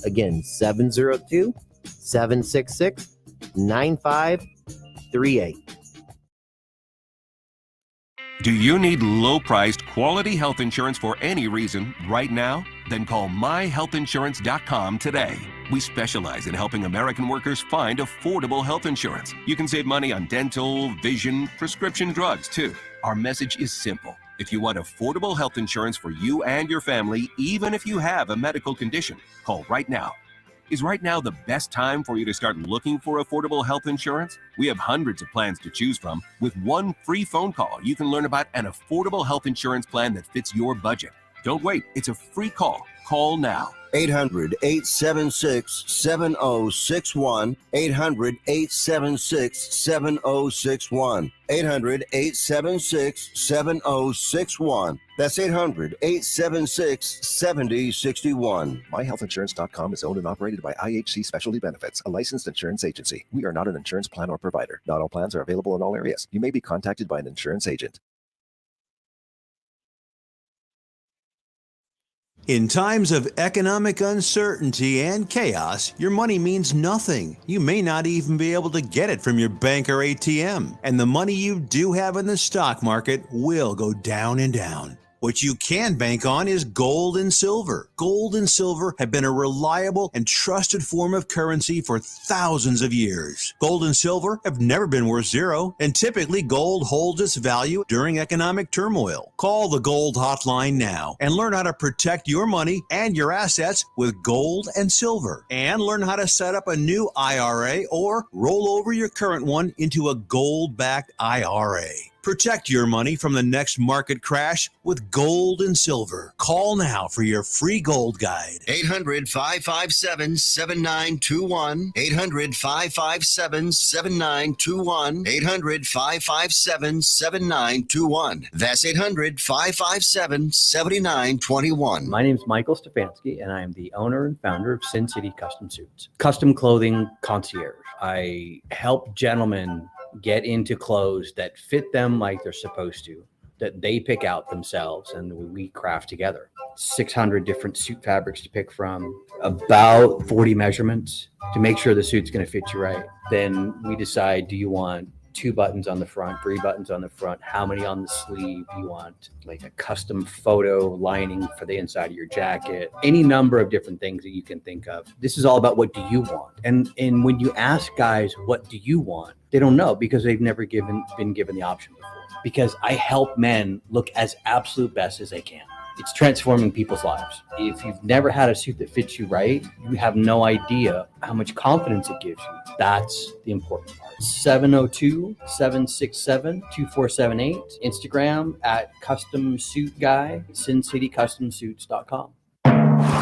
Again, 702-766-9538. Do you need low-priced, quality health insurance for any reason right now? Then call myhealthinsurance.com today. We specialize in helping American workers find affordable health insurance. You can save money on dental, vision, prescription drugs, too. Our message is simple. If you want affordable health insurance for you and your family, even if you have a medical condition, call right now. Is right now the best time for you to start looking for affordable health insurance? We have hundreds of plans to choose from. With one free phone call, you can learn about an affordable health insurance plan that fits your budget. Don't wait. It's a free call. Call now. 800-876-7061. 800-876-7061. 800-876-7061. That's 800-876-7061. MyHealthInsurance.com is owned and operated by IHC Specialty Benefits, a licensed insurance agency. We are not an insurance plan or provider. Not all plans are available in all areas. You may be contacted by an insurance agent. In times of economic uncertainty and chaos, your money means nothing. You may not even be able to get it from your bank or ATM. And the money you do have in the stock market will go down and down. What you can bank on is gold and silver. Gold and silver have been a reliable and trusted form of currency for thousands of years. Gold and silver have never been worth zero, and typically gold holds its value during economic turmoil. Call the Gold Hotline now and learn how to protect your money and your assets with gold and silver. And learn how to set up a new IRA or roll over your current one into a gold-backed IRA. Protect your money from the next market crash with gold and silver. Call now for your free gold guide. 800-557-7921. 800-557-7921. 800-557-7921. That's 800-557-7921. My name is Michael Stefanski, and I am the owner and founder of Sin City Custom Suits, custom clothing concierge. I help gentlemen get into clothes that fit them like they're supposed to, that they pick out themselves, and we craft together. 600 different suit fabrics to pick from, about 40 measurements to make sure the suit's going to fit you right. Then we decide, do you want 2 buttons on the front, 3 buttons on the front, how many on the sleeve? Do you want like a custom photo lining for the inside of your jacket? Any number of different things that you can think of. This is all about, what do you want? And when you ask guys, what do you want? They don't know, because they've never been given the option before. Because I help men look as absolute best as they can. It's transforming people's lives. If you've never had a suit that fits you right, you have no idea how much confidence it gives you. That's the important part. 702-767-2478. Instagram at Custom Suit Guy, SinCityCustomSuits.com.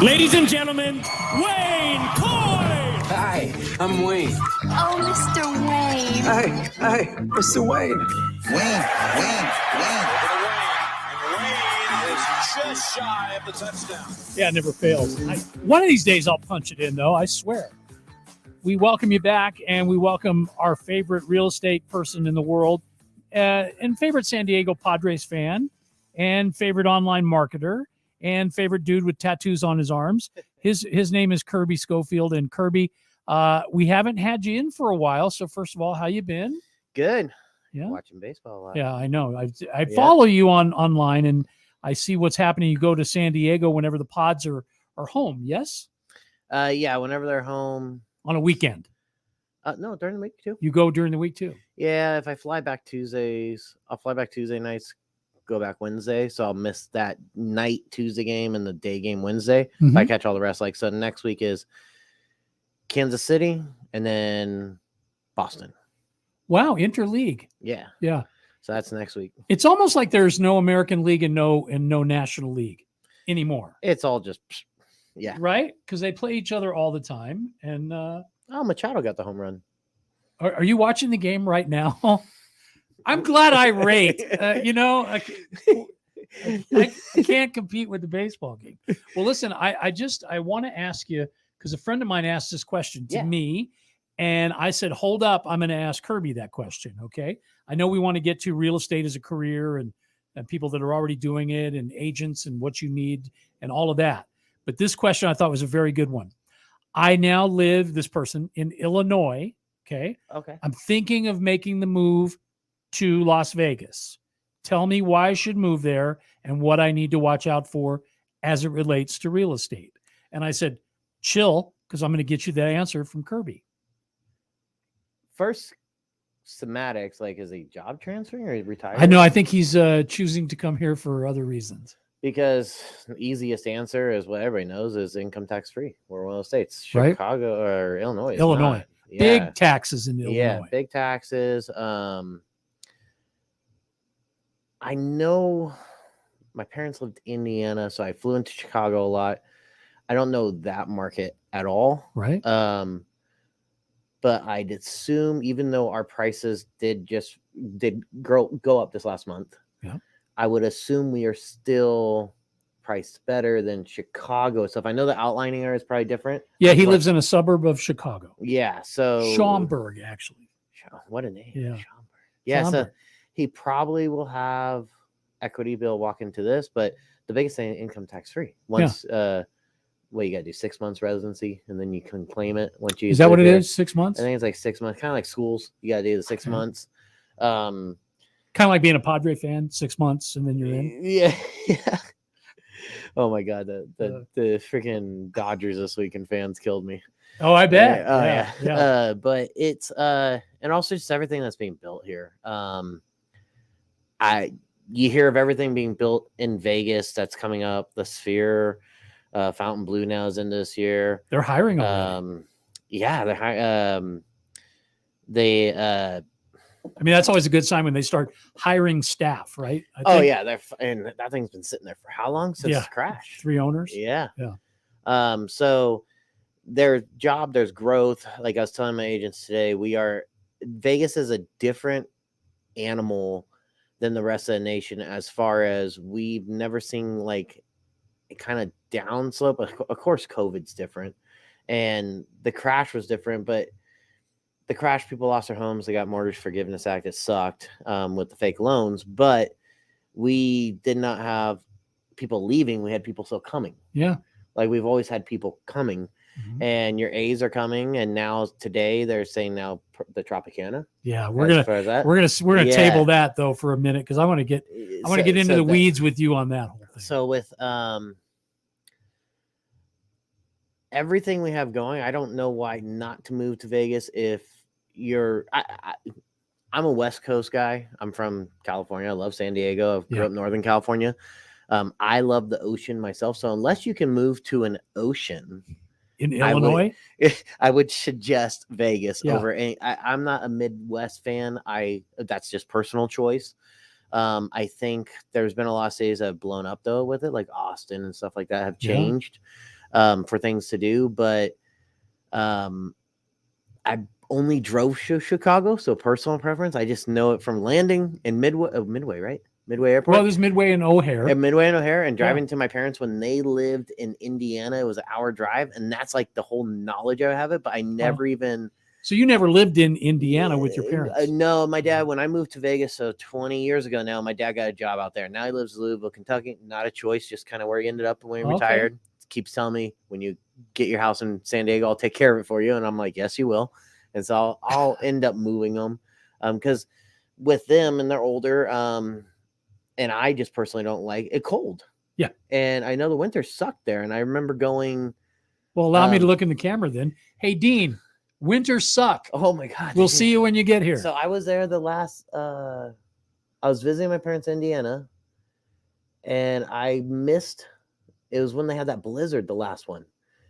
Ladies and gentlemen, Wayne Coy! Hi, I'm Wayne. Oh, Mr. Wayne. Hi, Mr. Wayne. Wayne is just shy of the touchdown. Yeah, it never fails. One of these days I'll punch it in, though, I swear. We welcome you back, and we welcome our favorite real estate person in the world, and favorite San Diego Padres fan, and favorite online marketer, and favorite dude with tattoos on his arms. His name is Kirby Scofield. And Kirby, we haven't had you in for a while. So first of all, how you been? Good. Yeah. Watching baseball a lot. Yeah, I know. I follow you online, and I see what's happening. You go to San Diego whenever the Pods are home. Yes. Yeah. Whenever they're home. On a weekend. No, during the week too. You go during the week too. Yeah. If I fly back Tuesdays, I'll fly back Tuesday nights, go back Wednesday. So I'll miss that night Tuesday game and the day game Wednesday. Mm-hmm. If I catch all the rest. So next week is Kansas City and then Boston. Wow. Interleague. Yeah. Yeah. So that's next week. It's almost like there's no American League and no National League anymore. It's all just, yeah. Right? Because they play each other all the time. And Machado got the home run. Are you watching the game right now? I'm glad I rate. I can't compete with the baseball game. Well, listen, I want to ask you, because a friend of mine asked this question to me, and I said, hold up, I'm going to ask Kirby that question, okay? I know we want to get to real estate as a career and people that are already doing it and agents and what you need and all of that. But this question I thought was a very good one. I now live, this person, in Illinois. Okay. Okay. I'm thinking of making the move to Las Vegas. Tell me why I should move there and what I need to watch out for as it relates to real estate. And I said, chill, because I'm going to get you the answer from Kirby. First, Somatics, like, is he job transferring or he retired? I know. I think he's choosing to come here for other reasons. Because the easiest answer is what everybody knows is income tax free. We're one of those states, Right. Chicago or Illinois. is Illinois. not. Yeah. Big taxes in Illinois. Yeah, big taxes. I know my parents lived in Indiana, so I flew into Chicago a lot. I don't know that market at all. Right. But I'd assume, even though our prices did go up this last month, yeah, I would assume we are still priced better than Chicago stuff. I know the outlining area is probably different. Yeah, he lives in a suburb of Chicago. Yeah, so Schaumburg, actually. What a name. Yeah. Schaumburg. Yeah, Schaumburg. so he probably will have equity bill walk into this, but the biggest thing, income tax free. Once you got to do 6 months residency, and then you can claim it once you. Is that what it is? 6 months? I think it's like 6 months, kind of like schools. You got to do the 6 months. Kind of like being a Padre fan, 6 months, and then you're in. Yeah. Oh my God, the freaking Dodgers this weekend fans killed me. Oh, I bet. Yeah. But it's and also just everything that's being built here. You hear of everything being built in Vegas that's coming up. The Sphere, Fountain Blue now is in this year. They're hiring already. Yeah, they're hiring. I mean, that's always a good sign when they start hiring staff, right? Yeah, and that thing's been sitting there for how long since it's crashed? 3 owners. Yeah. Yeah. So there's job, there's growth. Like I was telling my agents today, Vegas is a different animal than the rest of the nation, as far as we've never seen like a kind of downslope. Of course, COVID's different, and the crash was different, but the crash, people lost their homes. They got Mortgage Forgiveness Act. It sucked with the fake loans, but we did not have people leaving. We had people still coming. Yeah. Like we've always had people coming, and your A's are coming. And now today they're saying now the Tropicana. Yeah. We're going to table that though for a minute. Cause I want to get into the weeds with you on that whole thing. So with, everything we have going, I don't know why not to move to Vegas. If I'm a West Coast guy. I'm from California. I love San Diego. I grew up in Northern California. I love the ocean myself. So unless you can move to an ocean in Illinois, I would suggest Vegas over any. I'm not a Midwest fan. That's just personal choice. I think there's been a lot of cities that have blown up though with it, like Austin and stuff like that have changed. For things to do, but I only drove to Chicago, so personal preference. I just know it from landing in Midway, right? Midway Airport. Well, there's Midway and O'Hare. And Midway and O'Hare, and driving to my parents when they lived in Indiana, it was an hour drive, and that's like the whole knowledge I have it. But I never even. So you never lived in Indiana with your parents? No, my dad. When I moved to Vegas, so 20 years ago now, my dad got a job out there. Now he lives in Louisville, Kentucky. Not a choice, just kind of where he ended up when he retired. Keeps telling me, when you get your house in San Diego, I'll take care of it for you. And I'm like, yes, you will. And so I'll end up moving them because with them, and they're older, and I just personally don't like it cold. Yeah. And I know the winter sucked there. And I remember going. Well, allow me to look in the camera then. Hey, Dean, winters suck. Oh my God. We'll see you when you get here. So I was there the last, I was visiting my parents in Indiana, and I missed. It was when they had that blizzard, the last one,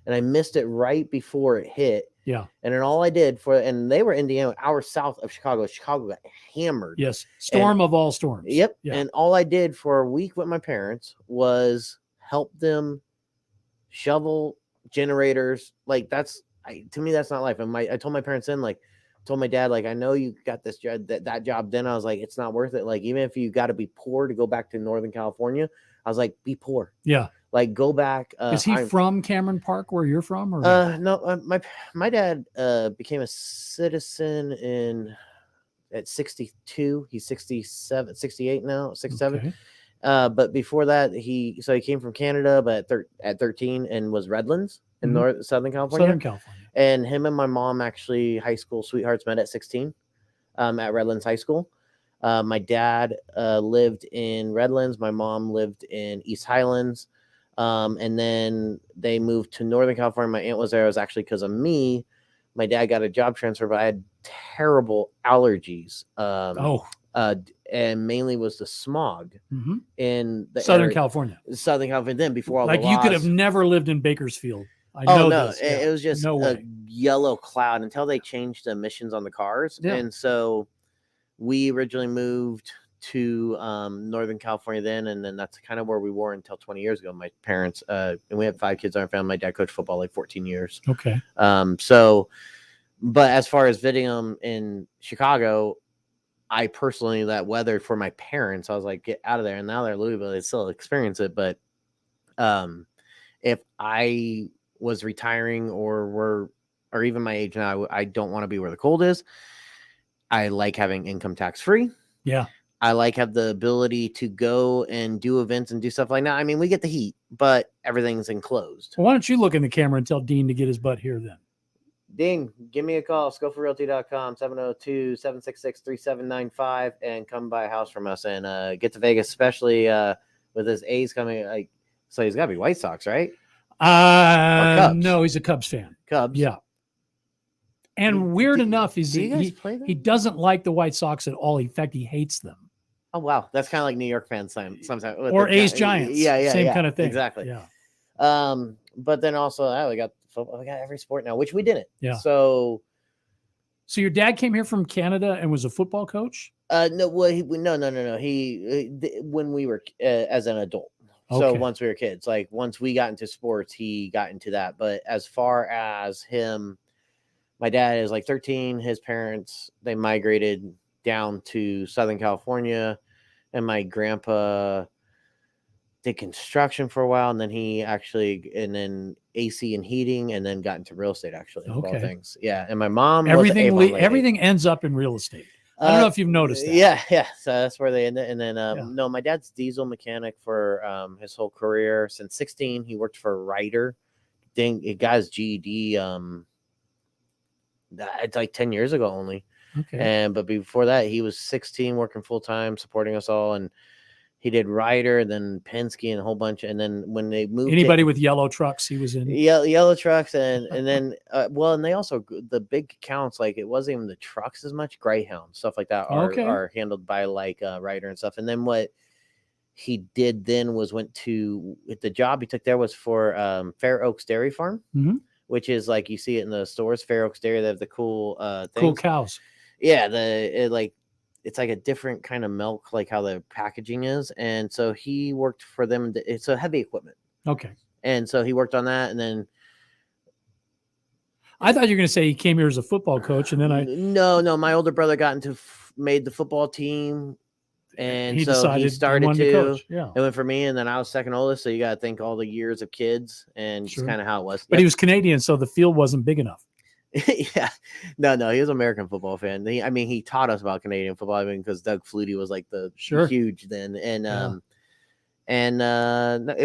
and I missed it right before it hit. Yeah. And then all I did and they were Indiana, hours south of Chicago. Chicago got hammered. Yes. Storm of all storms. Yep. Yeah. And all I did for a week with my parents was help them shovel generators. Like to me, that's not life. And I told my parents told my dad, like, I know you got this job, that job. Then I was like, it's not worth it. Like, even if you got to be poor to go back to Northern California, I was like, be poor. Yeah. Like, go back. Is he from Cameron Park, where you're from? Or no, my dad became a citizen at 62. He's 67, 68 now, 67. Okay. But before that, he came from Canada, but at 13 and was Redlands. in Southern California. Southern California. And him and my mom actually high school sweethearts met at 16 at Redlands High School. My dad lived in Redlands. My mom lived in East Highlands. And then they moved to Northern California. My aunt was there. It was actually because of me. My dad got a job transfer, but I had terrible allergies. And mainly was the smog in the Southern California. Southern California. Then before all like the you laws, could have never lived in Bakersfield. I know no, this. it was just no a way. yellow cloud until they changed the emissions on the cars. Yeah. And so we originally moved to Northern California then, and then that's kind of where we were until 20 years ago. My parents, and we had 5 kids in our family. My dad coached football like 14 years. Okay. But as far as visiting in Chicago, I personally, that weather for my parents, I was like, get out of there. And now they're in Louisville, they still experience it. But if I was retiring or even my age now, I don't want to be where the cold is. I like having income tax free. Yeah. I like have the ability to go and do events and do stuff like that. I mean, we get the heat, but everything's enclosed. Well, why don't you look in the camera and tell Dean to get his butt here then? Ding, give me a call, scofieldrealty.com, 702-766-3795, and come buy a house from us and get to Vegas, especially with his A's coming. So he's got to be White Sox, right? No, he's a Cubs fan. Cubs. Yeah. And weird enough, he doesn't like the White Sox at all. In fact, he hates them. Oh, wow. That's kind of like New York fans sometimes. Or A's Giants. Yeah. Same kind of thing. Exactly. Yeah. But then also, we got football. We got every sport now, which we didn't. Yeah. So your dad came here from Canada and was a football coach? No. Well, no. He when we were as an adult. So Okay. once we were kids, like once we got into sports, he got into that. But as far as him, my dad is like 13. His parents, they migrated down to Southern California, and my grandpa did construction for a while, and then and then AC and heating, and then got into real estate actually. Of all things. Yeah. And my mom, everything ends up in real estate. I don't know if you've noticed that. Yeah. So that's where they end it. And then, no, my dad's diesel mechanic for his whole career. Since 16, he worked for Ryder. It got his GED. It's like 10 years ago only. Okay. But before that, he was 16, working full time, supporting us all. And he did Ryder, then Penske, and a whole bunch. And then when they moved, anybody with yellow trucks, he was in. Yellow trucks, and then and they also, the big accounts, like it wasn't even the trucks as much. Greyhound stuff like that are handled by like Ryder and stuff. And then what he did then was went to the job he took there was for Fair Oaks Dairy Farm, which is like you see it in the stores. Fair Oaks Dairy, they have the cool things. Cool cows. Yeah, it's like a different kind of milk, like how the packaging is. And so he worked for them. It's a heavy equipment. Okay. And so he worked on that. And then I thought you were going to say he came here as a football coach. And then no, my older brother got made the football team. And he so he started to coach. Yeah. It went for me. And then I was second oldest. So you got to think all the years of kids and just kind of how it was. But he was Canadian, so the field wasn't big enough. Yeah, no, he was an American football fan. He taught us about Canadian football. I mean, because Doug Flutie was like the huge then, and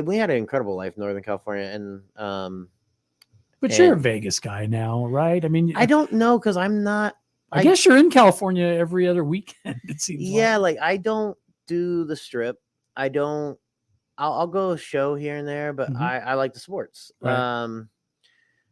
we had an incredible life in Northern California. And but you're a Vegas guy now, right? I mean, I don't know because I'm not. I guess you're in California every other weekend. It seems. Yeah, like I don't do the Strip. I don't. I'll go a show here and there, but I like the sports. Right.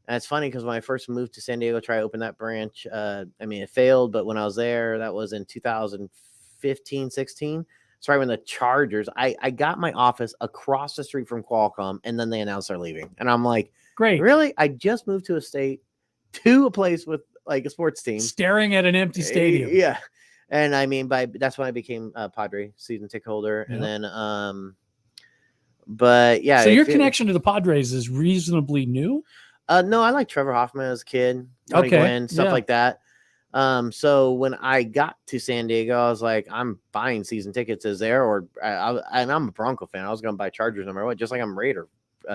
And it's funny because when I first moved to San Diego, try to open that branch. It failed, but when I was there, that was in 2015, 16. It's right when the Chargers, I got my office across the street from Qualcomm, and then they announced they're leaving. And I'm like, great. Really? I just moved to a place with like a sports team. Staring at an empty stadium. Yeah. And that's when I became a Padre season ticket holder. Yeah. And then, but yeah. So your connection to the Padres is reasonably new? No, I like Trevor Hoffman as a kid, Tony Gwynn, stuff like that. So when I got to San Diego, I was like, I'm buying season tickets. Is there? And I'm a Bronco fan. I was going to buy Chargers no matter what, just like I'm Raider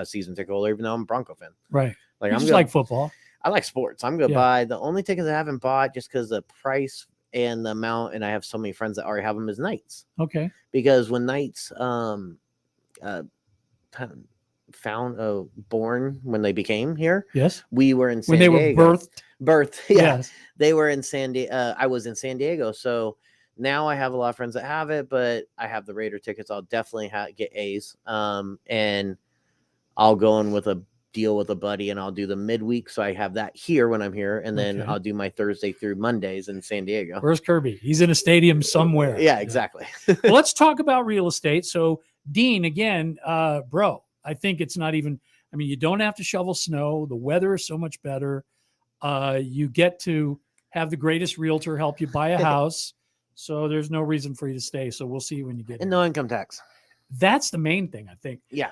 season ticket holder, even though I'm a Bronco fan. Right. Like I'm like football. I like sports. I'm going to buy the only tickets I haven't bought just because the price and the amount, and I have so many friends that already have them, is Knights. Okay. Because when Knights, born, when they became here. Yes. We were in San when they Diego. were Birthed. Yeah. Yes. They were in I was in San Diego. So now I have a lot of friends that have it, but I have the Raider tickets. I'll definitely get A's. And I'll go in with a deal with a buddy and I'll do the midweek. So I have that here when I'm here. And then I'll do my Thursday through Mondays in San Diego. Where's Kirby? He's in a stadium somewhere. Yeah, exactly. Well, let's talk about real estate. So Dean, again, bro, I think it's not even, I mean, you don't have to shovel snow. The weather is so much better. You get to have the greatest realtor help you buy a house. So there's no reason for you to stay. So we'll see you when you get and here. No income tax. That's the main thing, I think. Yeah.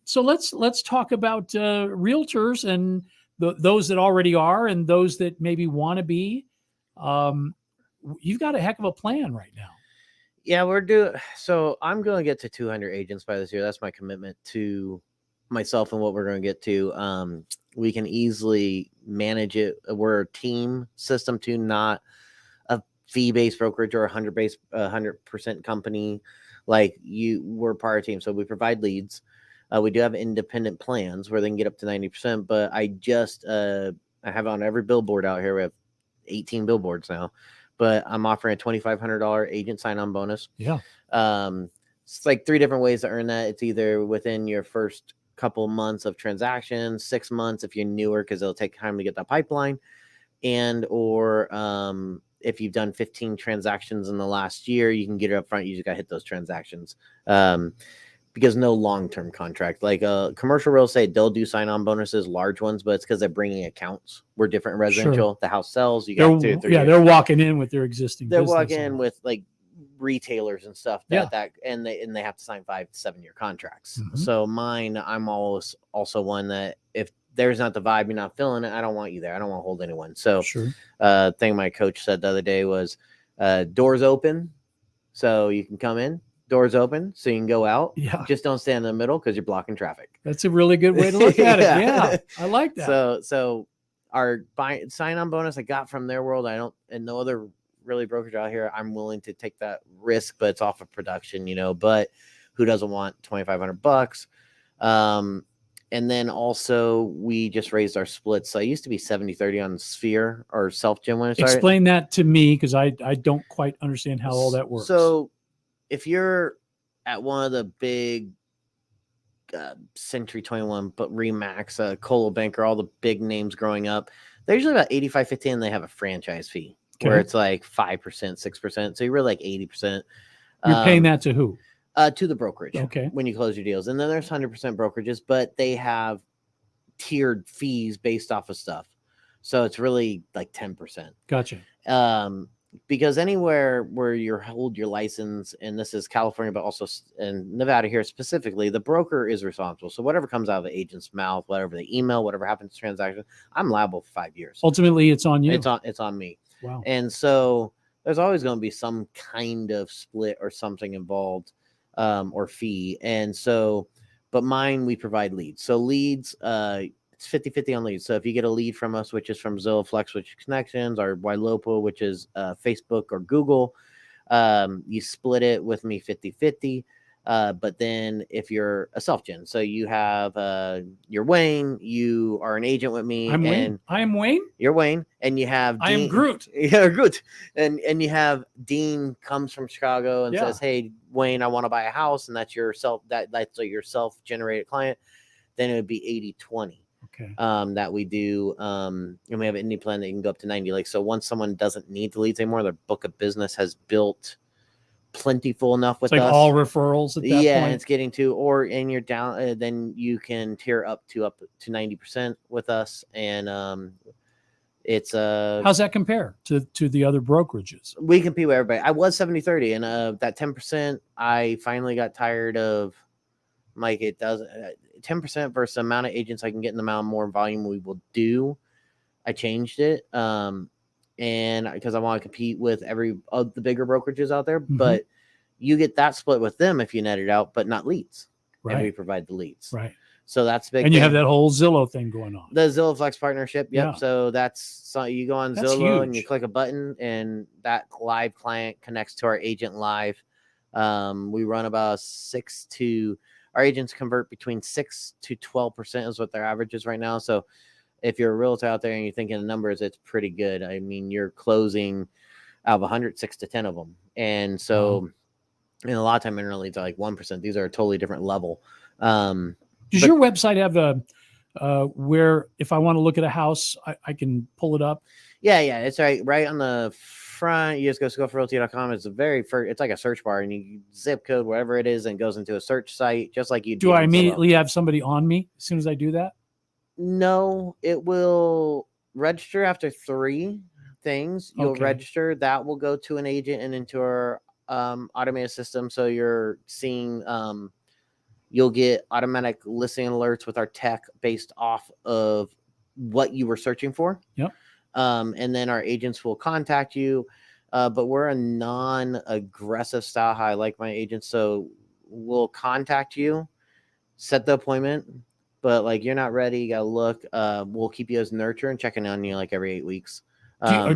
So let's talk about realtors and those that already are and those that maybe want to be. You've got a heck of a plan right now. Yeah, so I'm going to get to 200 agents by this year. That's my commitment to myself and what we're going to get to. We can easily manage it. We're a team system too, not a fee-based brokerage or 100% company. Like we're part of a team. So we provide leads. We do have independent plans where they can get up to 90%, but I have on every billboard out here. We have 18 billboards now, but I'm offering a $2,500 agent sign-on bonus. Yeah. It's like 3 different ways to earn that. It's either within your first couple months of transactions, 6 months if you're newer, because it'll take time to get that pipeline, or if you've done 15 transactions in the last year, you can get it up front. You just got to hit those transactions. Because no long-term contract, like commercial real estate, they'll do sign-on bonuses, large ones, but it's because they're bringing accounts. We're different in residential. Sure. The house sells. You got 2 or 3 years. They're walking in with their existing. They're walking in with like retailers and stuff and they have to sign 5 to 7 year contracts. Mm-hmm. So mine, I'm always also one that if there's not the vibe, you're not feeling it, I don't want you there. I don't want to hold anyone. So thing my coach said the other day was doors open so you can come in, doors open so you can go out. Yeah. Just don't stand in the middle because you're blocking traffic. That's a really good way to look at it. Yeah. I like that. So our sign-on bonus I got from their world, and no other really brokerage out here, I'm willing to take that risk, but it's off of production, but who doesn't want $2,500? And then also we just raised our splits. So I used to be 70-30 on Sphere or Self-Gym when I started. Explain that to me, because I don't quite understand how all that works. So if you're at one of the big Century 21, but Remax, Coldwell Banker, all the big names growing up, they're usually about 85-15 and they have a franchise fee. Okay. Where it's like 5%, 6%. So you're really like 80%. You're paying that to who? To the brokerage. Okay. When you close your deals. And then there's 100% brokerages, but they have tiered fees based off of stuff. So it's really like 10%. Gotcha. Because anywhere where you hold your license, and this is California, but also in Nevada here specifically, the broker is responsible. So whatever comes out of the agent's mouth, whatever they email, whatever happens to transaction, I'm liable for 5 years. Ultimately, it's on you. It's on me. Wow. And so there's always going to be some kind of split or something involved, or fee. And so, but mine, we provide leads. So leads, it's 50-50 on leads. So if you get a lead from us, which is from Zillow Flex, which is Connections, or Ylopo, which is Facebook or Google, you split it with me 50-50. But then if you're a self-gen, so you have you're Wayne, you are an agent with me. I'm Wayne. I am Wayne. You're Wayne, and you have Dean. I am Groot. Yeah, Groot. And you have Dean comes from Chicago and says, "Hey, Wayne, I want to buy a house," and that's your self-generated client. Then it would be 80-20. Okay. That we do. And we have an indie plan that you can go up to 90. Like, so once someone doesn't need the leads anymore, their book of business has built plentiful enough with it's like us. All referrals at that point. And it's getting to, or and you're down, then you can tier up to 90% with us. And it's how's that compare to the other brokerages? We compete with everybody. I was 70-30, and that 10%, I finally got tired of. Like, it does 10% versus the amount of agents I can get in the amount more volume we will do. I changed it. And because I want to compete with every of the bigger brokerages out there, but you get that split with them if you net it out, but not leads. Right. And we provide the leads. Right. So that's big. And you have that whole Zillow thing going on. The Zillow Flex partnership. Yep. Yeah. So you go on that's Zillow huge. and you click a button, and that live client connects to our agent live. We run about our agents convert between 6 to 12% is what their average is right now. So if you're a realtor out there and you're thinking of numbers, it's pretty good. I mean, you're closing out of 100, 6 to 10 of them. And so, and a lot of time internet leads are like 1%. These are a totally different level. Does your website have where if I want to look at a house, I can pull it up? Yeah. It's right on the front. You just go Scofield.com. It's it's like a search bar, and you zip code wherever it is and it goes into a search site, just like you do. Do I immediately have somebody on me as soon as I do that? No, it will register after 3 things. You'll register, that will go to an agent and into our automated system. So you're seeing, you'll get automatic listing alerts with our tech based off of what you were searching for. Yep. And then our agents will contact you. But we're a non-aggressive style. How I like my agents. So we'll contact you, set the appointment. But like you're not ready, you gotta look. We'll keep you as nurture and checking on you like every 8 weeks.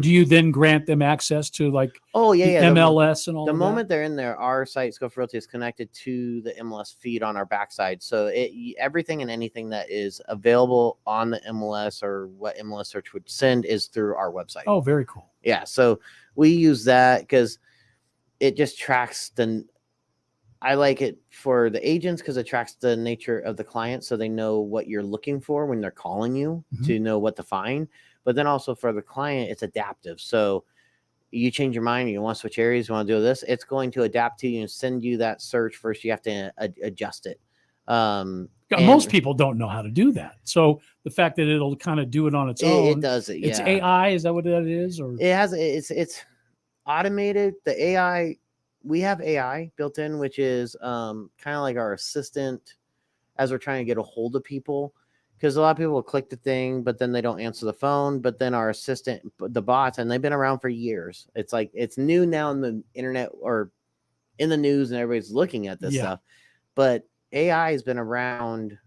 Do you then grant them access to like MLS and all the of moment they're in there, our site Scofield Realty is connected to the MLS feed on our backside. So everything and anything that is available on the MLS or what MLS search would send is through our website. Oh, very cool. Yeah. So we use that because it just tracks I like it for the agents because it tracks the nature of the client, so they know what you're looking for when they're calling you to know what to find. But then also for the client, it's adaptive. So you change your mind, you want to switch areas, you want to do this, it's going to adapt to you and send you that search. First, you have to adjust it. Most people don't know how to do that. So the fact that it'll kind of do it on its own, it does it. It's yeah. AI. Is that what that is? Or it's automated. The AI. We have AI built in, which is kind of like our assistant as we're trying to get a hold of people. Because a lot of people will click the thing, but then they don't answer the phone. But then our assistant, the bots, and they've been around for years. It's like it's new now in the internet or in the news, and everybody's looking at this stuff. But AI has been around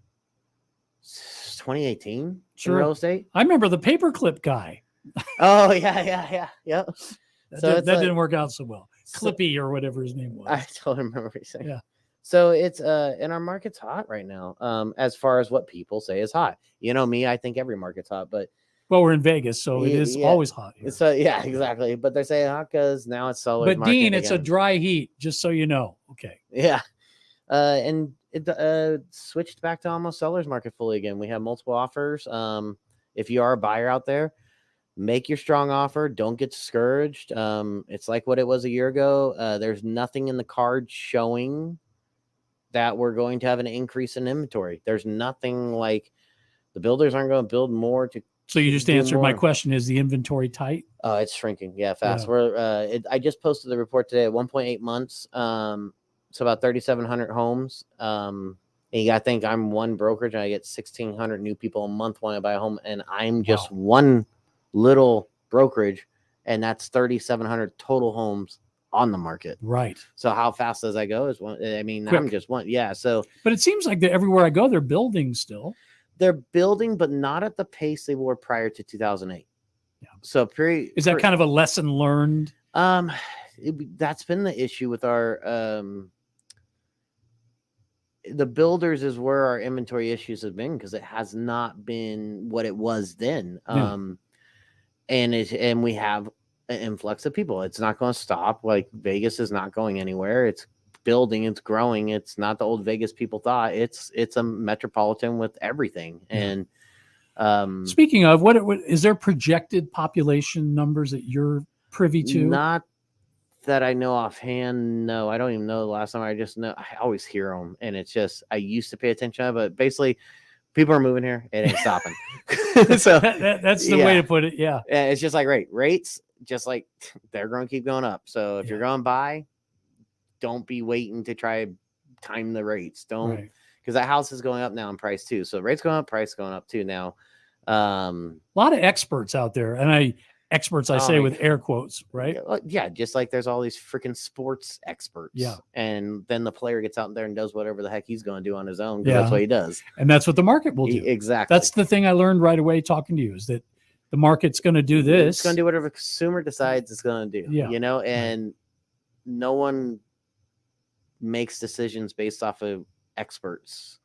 since 2018 in real estate. I remember the paperclip guy. Oh, yeah. Yep. That didn't work out so well. Clippy or whatever his name was. I don't remember what he's saying. Yeah. So it's and our market's hot right now. As far as what people say is hot. You know me, I think every market's hot, but we're in Vegas, so it is always hot here. So yeah, exactly. But they're saying hot because now it's sellers. But Dean, it's a dry heat, just so you know. Okay. Yeah. And it switched back to almost seller's market fully again. We have multiple offers. If you are a buyer out there, make your strong offer. Don't get discouraged. It's like what it was a year ago. There's nothing in the card showing that we're going to have an increase in inventory. There's nothing like the builders aren't going to build more to. So you just answered my question. Is the inventory tight? It's shrinking. Yeah, fast. Yeah. I just posted the report today at 1.8 months. It's about 3,700 homes. And you got to think I'm one brokerage and I get 1,600 new people a month want to buy a home. And I'm just one little brokerage, and that's 3,700 total homes on the market. Right. So how fast does that go? Quick. I'm just one. Yeah. So, but it seems like everywhere I go, they're building still. They're building, but not at the pace they were prior to 2008. Yeah. So is that kind of a lesson learned? That's been the issue with our the builders is where our inventory issues have been because it has not been what it was then. Yeah. And we have an influx of people. It's not going to stop. Like Vegas is not going anywhere. It's building. It's growing. It's not the old Vegas people thought. It's a metropolitan with everything. Yeah. And speaking of, what is there projected population numbers that you're privy to? Not that I know offhand. No, I don't even know the last time. I just know I always hear them, and it's just I used to pay attention, but basically. People are moving here. It ain't stopping. So that's the way to put it. Yeah. It's just like rates, just like they're going to keep going up. So if you're going to buy, don't be waiting to try time the rates. Don't, because that house is going up now in price too. So rates going up, price going up too now. A lot of experts out there, and experts I say with air quotes, right? Yeah, just like there's all these freaking sports experts. Yeah. And then the player gets out there and does whatever the heck he's going to do on his own. Yeah. That's what he does. And that's what the market will do. Exactly. That's the thing I learned right away talking to you is that the market's going to do this. It's going to do whatever the consumer decides it's going to do. Yeah. You know, and no one makes decisions based off of experts.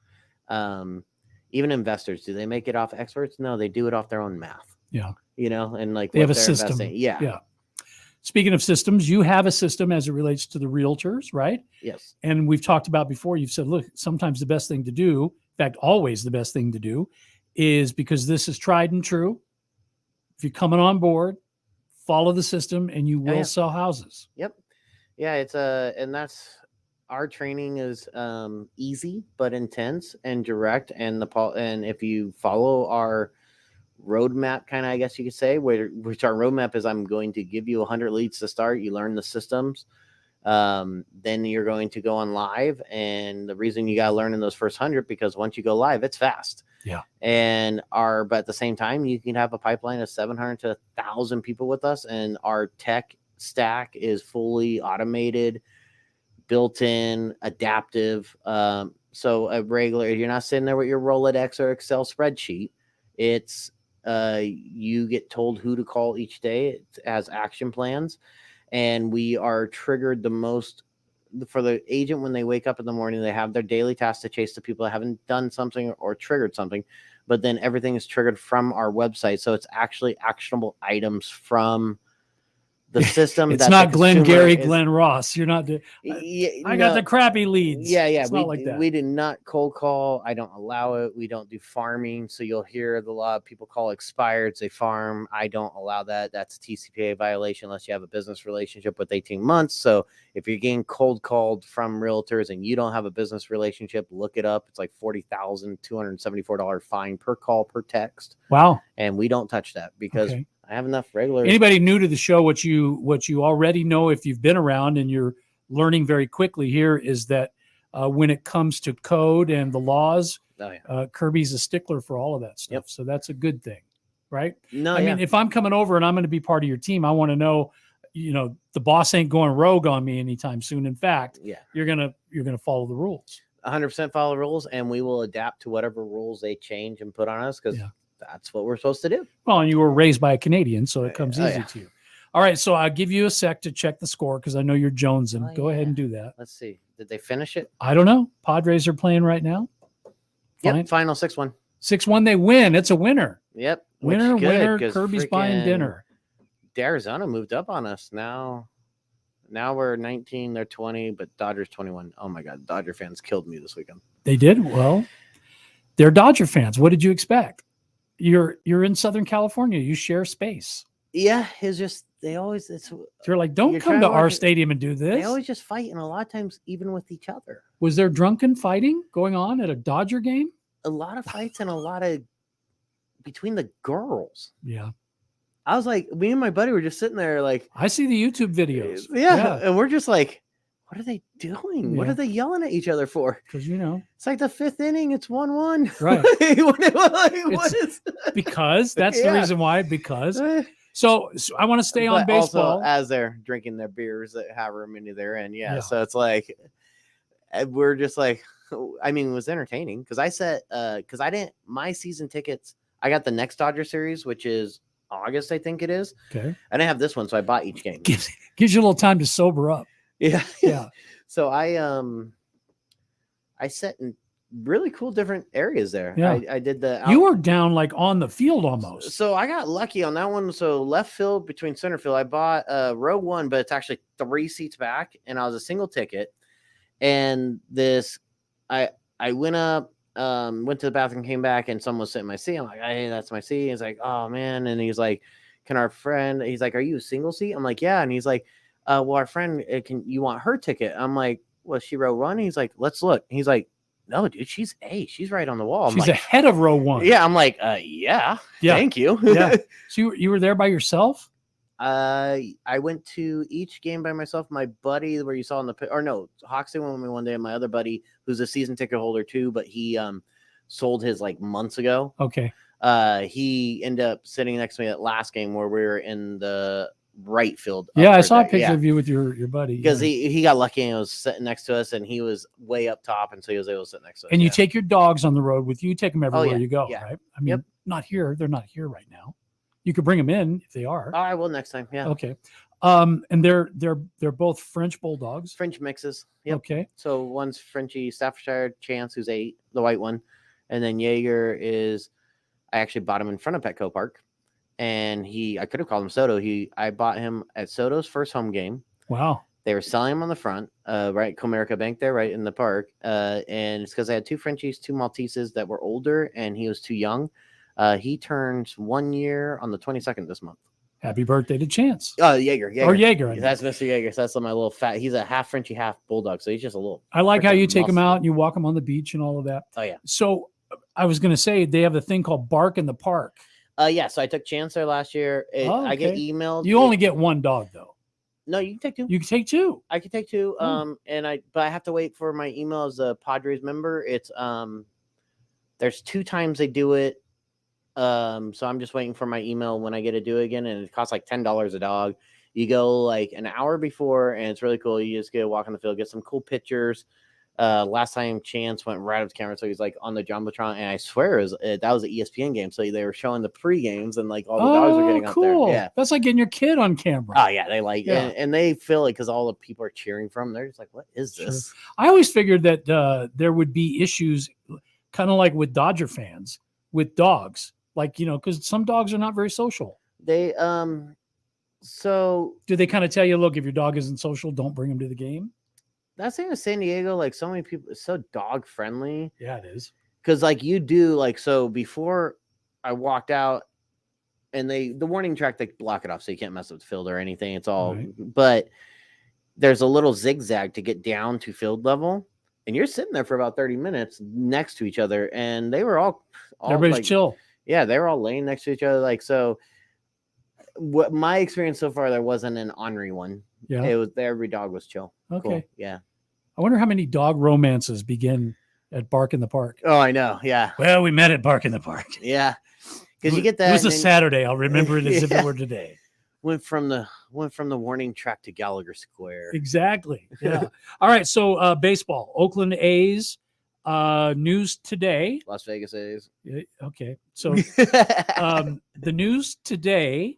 Even investors, do they make it off experts? No, they do it off their own math. Yeah. And like they have a they're system. investing. Yeah. Speaking of systems, you have a system as it relates to the realtors, right? Yes. And we've talked about before, you've said, look, sometimes the best thing to do, in fact, always the best thing to do, is because this is tried and true. If you're coming on board, follow the system and you will sell houses. Yep. Yeah. And that's, our training is easy but intense and direct, and if you follow our roadmap, kind of, I guess you could say, which our roadmap is, I'm going to give you 100 leads to start. You learn the systems, then you're going to go on live, and the reason you got to learn in those first 100, because once you go live, it's fast. Yeah. But at the same time, you can have a pipeline of 700 to 1,000 people with us, and our tech stack is fully automated, built-in, adaptive. So you're not sitting there with your Rolodex or Excel spreadsheet. It's you get told who to call each day. It has action plans, and we are triggered the most for the agent when they wake up in the morning. They have their daily task to chase the people that haven't done something or triggered something, but then everything is triggered from our website. So it's actually actionable items from the system. It's not Glenn Gary, Glenn Ross. You're not. I got the crappy leads. Yeah. It's not like that. We do not cold call. I don't allow it. We don't do farming. So you'll hear a lot of people call expireds. They farm. I don't allow that. That's a TCPA violation unless you have a business relationship with 18 months. So if you're getting cold called from realtors and you don't have a business relationship, look it up. It's like $40,274 fine per call per text. Wow. And we don't touch that because I have enough regular. Anybody new to the show, what you already know if you've been around and you're learning very quickly here is that when it comes to code and the laws, Kirby's a stickler for all of that stuff. So that's a good thing, right? I mean, if I'm coming over and I'm going to be part of your team, I want to know, the boss ain't going rogue on me anytime soon. In fact, you're gonna follow the rules. 100% follow the rules, and we will adapt to whatever rules they change and put on us because. That's what we're supposed to do. Well, and you were raised by a Canadian, so it comes easy to you. All right, so I'll give you a sec to check the score because I know you're jonesing. Go ahead and do that. Let's see. Did they finish it? I don't know. Padres are playing right now. Yep, final 6-1. 6-1, they win. It's a winner. Yep. Winner. Kirby's buying dinner. Arizona moved up on us. Now we're 19, they're 20, but Dodgers 21. Oh, my God. Dodger fans killed me this weekend. They did? Well, they're Dodger fans. What did you expect? You're in Southern California. You share space. Yeah, it's just they're like, don't come to our stadium and do this. They always just fight, and a lot of times even with each other. Was there drunken fighting going on at a Dodger game? A lot of fights and a lot of between the girls. Yeah. I was like, me and my buddy were just sitting there like, I see the YouTube videos. Yeah. And we're just like, what are they doing? What are they yelling at each other for? Because, it's like the 5th inning. It's 1-1. Right. What is because that's the reason why. Because so I want to stay on baseball. Also, as they're drinking their beers, that however many they're in. Yeah. So it's like, we're just like, I mean, it was entertaining because I said, because I didn't, my season tickets, I got the next Dodger series, which is August, I think it is. Okay. I didn't have this one, so I bought each game. Gives you a little time to sober up. Yeah. Yeah. So I sat in really cool different areas there. Yeah. I did you were down like on the field almost. So I got lucky on that one. So left field between center field, I bought row 1, but it's actually 3 seats back, and I was a single ticket. And I went up, went to the bathroom, came back, and someone was sitting in my seat. I'm like, hey, that's my seat. He's like, oh man. And he's like, he's like, are you a single seat? I'm like, yeah. And he's like, well, our friend, you want her ticket? I'm like, well, she row 1. He's like, let's look. He's like, no, dude, she's A. She's right on the wall. She's ahead of row 1. Yeah. I'm like, yeah. Thank you. Yeah. So you were there by yourself? I went to each game by myself. My buddy, where you saw in Hoxie went with me one day, and my other buddy, who's a season ticket holder too, but he sold his like months ago. Okay. He ended up sitting next to me at last game where we were in the right field. Yeah, I saw a picture of you with your buddy. Because he got lucky and was sitting next to us, and he was way up top, and so he was able to sit next to us. And you take your dogs on the road with you. You take them everywhere you go, yeah. right? I mean, not here. They're not here right now. You could bring them in if they are. I will next time. Yeah. Okay. And they're both French bulldogs. French mixes. Yep. Okay. So one's Frenchie Staffordshire Chance, who's 8, the white one, and then Jaeger is. I actually bought him in front of Petco Park, and I could have called him Soto. I bought him at Soto's first home game. Wow. They were selling him on the front, right, Comerica Bank there, right in the park, and it's because I had 2 Frenchies, 2 Malteses that were older, and he was too young. He turns 1 year on the 22nd this month. Happy birthday to Chance. Oh, Jaeger. Or Jaeger. That's Mr. Jaeger. So that's my little fat. He's a half Frenchie, half bulldog. So he's just a little. I like how you take him muscle. out and you walk him on the beach and all of that. Oh, yeah. So I was going to say they have a thing called Bark in the Park. Yeah. So I took Chance there last year. I get okay. emailed. You only get one dog, though. No, you can take 2. You can take 2. I can take 2. But I have to wait for my email as a Padres member. It's there's 2 times they do it. So I'm just waiting for my email when I get to do it again, and it costs like $10 a dog. You go like an hour before, and it's really cool. You just get to walk on the field, get some cool pictures. Last time Chance went right up to camera, so he's like on the jumbotron, and I swear that was an ESPN game. So they were showing the pre games, and like all the dogs were getting cool. up there. Yeah, that's like getting your kid on camera. Oh yeah, they like and they feel it because all the people are cheering from them. They're just like, "What is this?" Sure. I always figured that there would be issues, kind of like with Dodger fans with dogs, like because some dogs are not very social. They so do they kind of tell you, look, if your dog isn't social, don't bring him to the game? That thing in San Diego, like so many people, it's so dog friendly. Yeah, it is. Because like you do, like so before I walked out, and the warning track, they block it off so you can't mess with the field or anything. It's all, but there's a little zigzag to get down to field level, and you're sitting there for about 30 minutes next to each other, and they were all everybody's like, chill. Yeah, they were all laying next to each other, like so. What my experience so far, there wasn't an ornery one. Yeah, it was every dog was chill. Okay, cool. Yeah. I wonder how many dog romances begin at Bark in the Park. Oh, I know. Yeah. Well, we met at Bark in the Park. Yeah. Because you get that. It was a Saturday. I'll remember it as if it were today. Went from the warning track to Gallagher Square. Exactly. Yeah. All right. So baseball, Oakland A's, news today. Las Vegas A's. Okay. So the news today.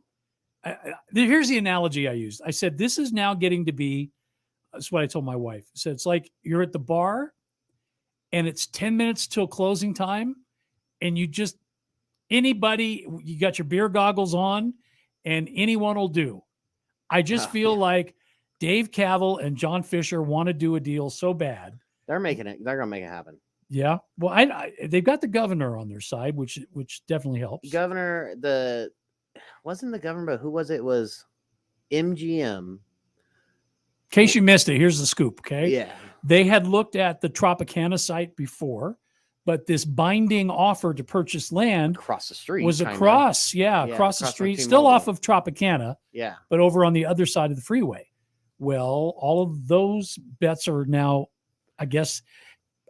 Here's the analogy I used. I said, this is now getting to be. That's what I told my wife. I said, it's like you're at the bar and it's 10 minutes till closing time. And you got your beer goggles on and anyone will do. I just feel like Dave Cavill and John Fisher want to do a deal so bad. They're going to make it happen. Yeah. Well, they've got the governor on their side, which definitely helps. Governor, wasn't the governor, but who was it? It was MGM. In case you missed it, here's the scoop, okay? Yeah. They had looked at the Tropicana site before, but this binding offer to purchase land across the street was across the street, still off of Tropicana. Yeah. But over on the other side of the freeway. Well, all of those bets are now, I guess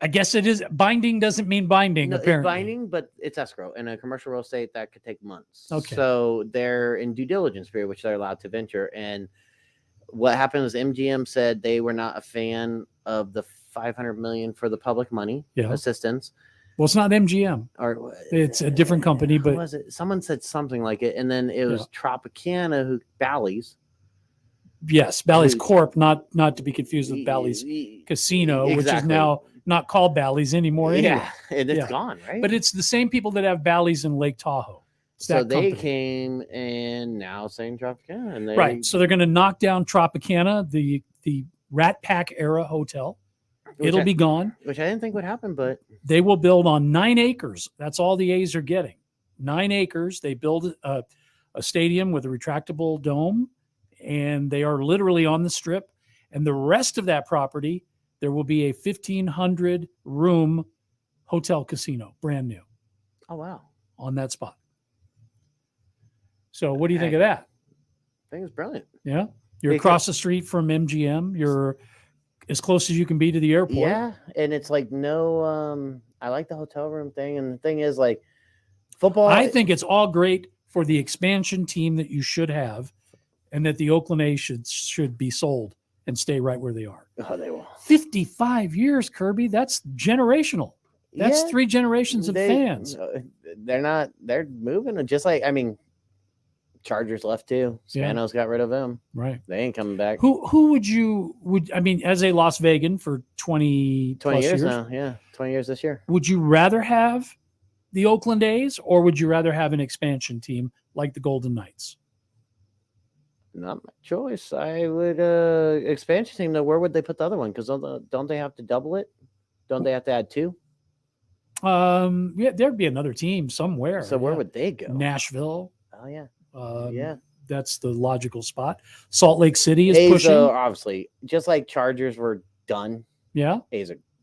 it is binding doesn't mean binding, no, apparently. It's binding, but it's escrow. In a commercial real estate, that could take months. Okay. So they're in due diligence period, which they're allowed to venture. And what happened was MGM said they were not a fan of the $500 million for the public money assistance. Well, it's not MGM, or it's a different company, but was it? Someone said something like it, and then it was Tropicana Bally's. Yes, Bally's Corp, not to be confused with Bally's Casino, which is now not called Bally's anymore. Anyway. Yeah, and it's gone, right? But it's the same people that have Bally's in Lake Tahoe. So they came and now saying Tropicana. And right. So they're going to knock down Tropicana, the Rat Pack era hotel. It'll be gone. Which I didn't think would happen, but they will build on 9 acres. That's all the A's are getting. 9 acres. They build a stadium with a retractable dome, and they are literally on the strip. And the rest of that property, there will be a 1,500 room hotel casino, brand new. Oh, wow. On that spot. So what do you think of that? I think it's brilliant. Yeah. You're across the street from MGM. You're as close as you can be to the airport. Yeah. And it's like I like the hotel room thing. And the thing is, like, football. I think it's all great for the expansion team that you should have, and that the Oakland A's should be sold and stay right where they are. Oh, they will. 55 years, Kirby. That's generational. That's 3 generations of fans. They're moving. Just like, Chargers left too. Yeah. Spanos got rid of him. Right. They ain't coming back. Who would I mean, as a Las Vegan for 20 plus years now? Yeah, 20 years this year. Would you rather have the Oakland A's or would you rather have an expansion team like the Golden Knights? Not my choice. I would expansion team though. Where would they put the other one? Because don't they have to double it? Don't they have to add 2? Yeah, there'd be another team somewhere. So where would they go? Nashville. Oh yeah. Yeah. That's the logical spot. Salt Lake City is A's, pushing. Obviously, just like Chargers were done. Yeah. The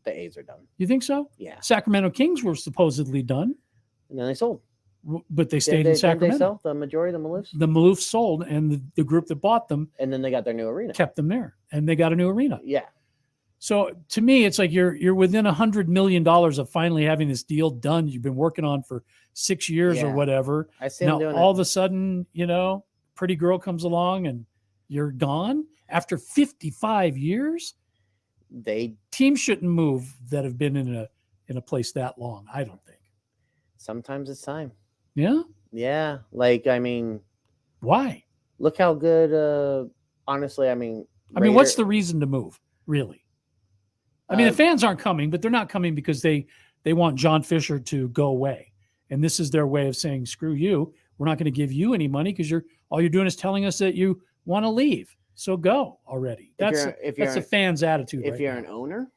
A's are done. You think so? Yeah. Sacramento Kings were supposedly done. And then they sold. But they stayed in Sacramento. Did they sell the majority of the Maloofs? The Maloofs sold, and the group that bought them. And then they got their new arena. Kept them there, and they got a new arena. Yeah. So to me, it's like you're within $100 million of finally having this deal done. You've been working on for 6 years or whatever. I see now them doing all of a sudden, pretty girl comes along and you're gone after 55 years. Teams shouldn't move that have been in a place that long. I don't think. Sometimes it's time. Yeah. Yeah. Like, I mean, why? Look how good. Honestly, I mean, what's the reason to move? Really? I mean, the fans aren't coming, but they're not coming because they want John Fisher to go away. And this is their way of saying, screw you. We're not going to give you any money because all you're doing is telling us that you want to leave. So go already. That's the fans' attitude. If you're an owner.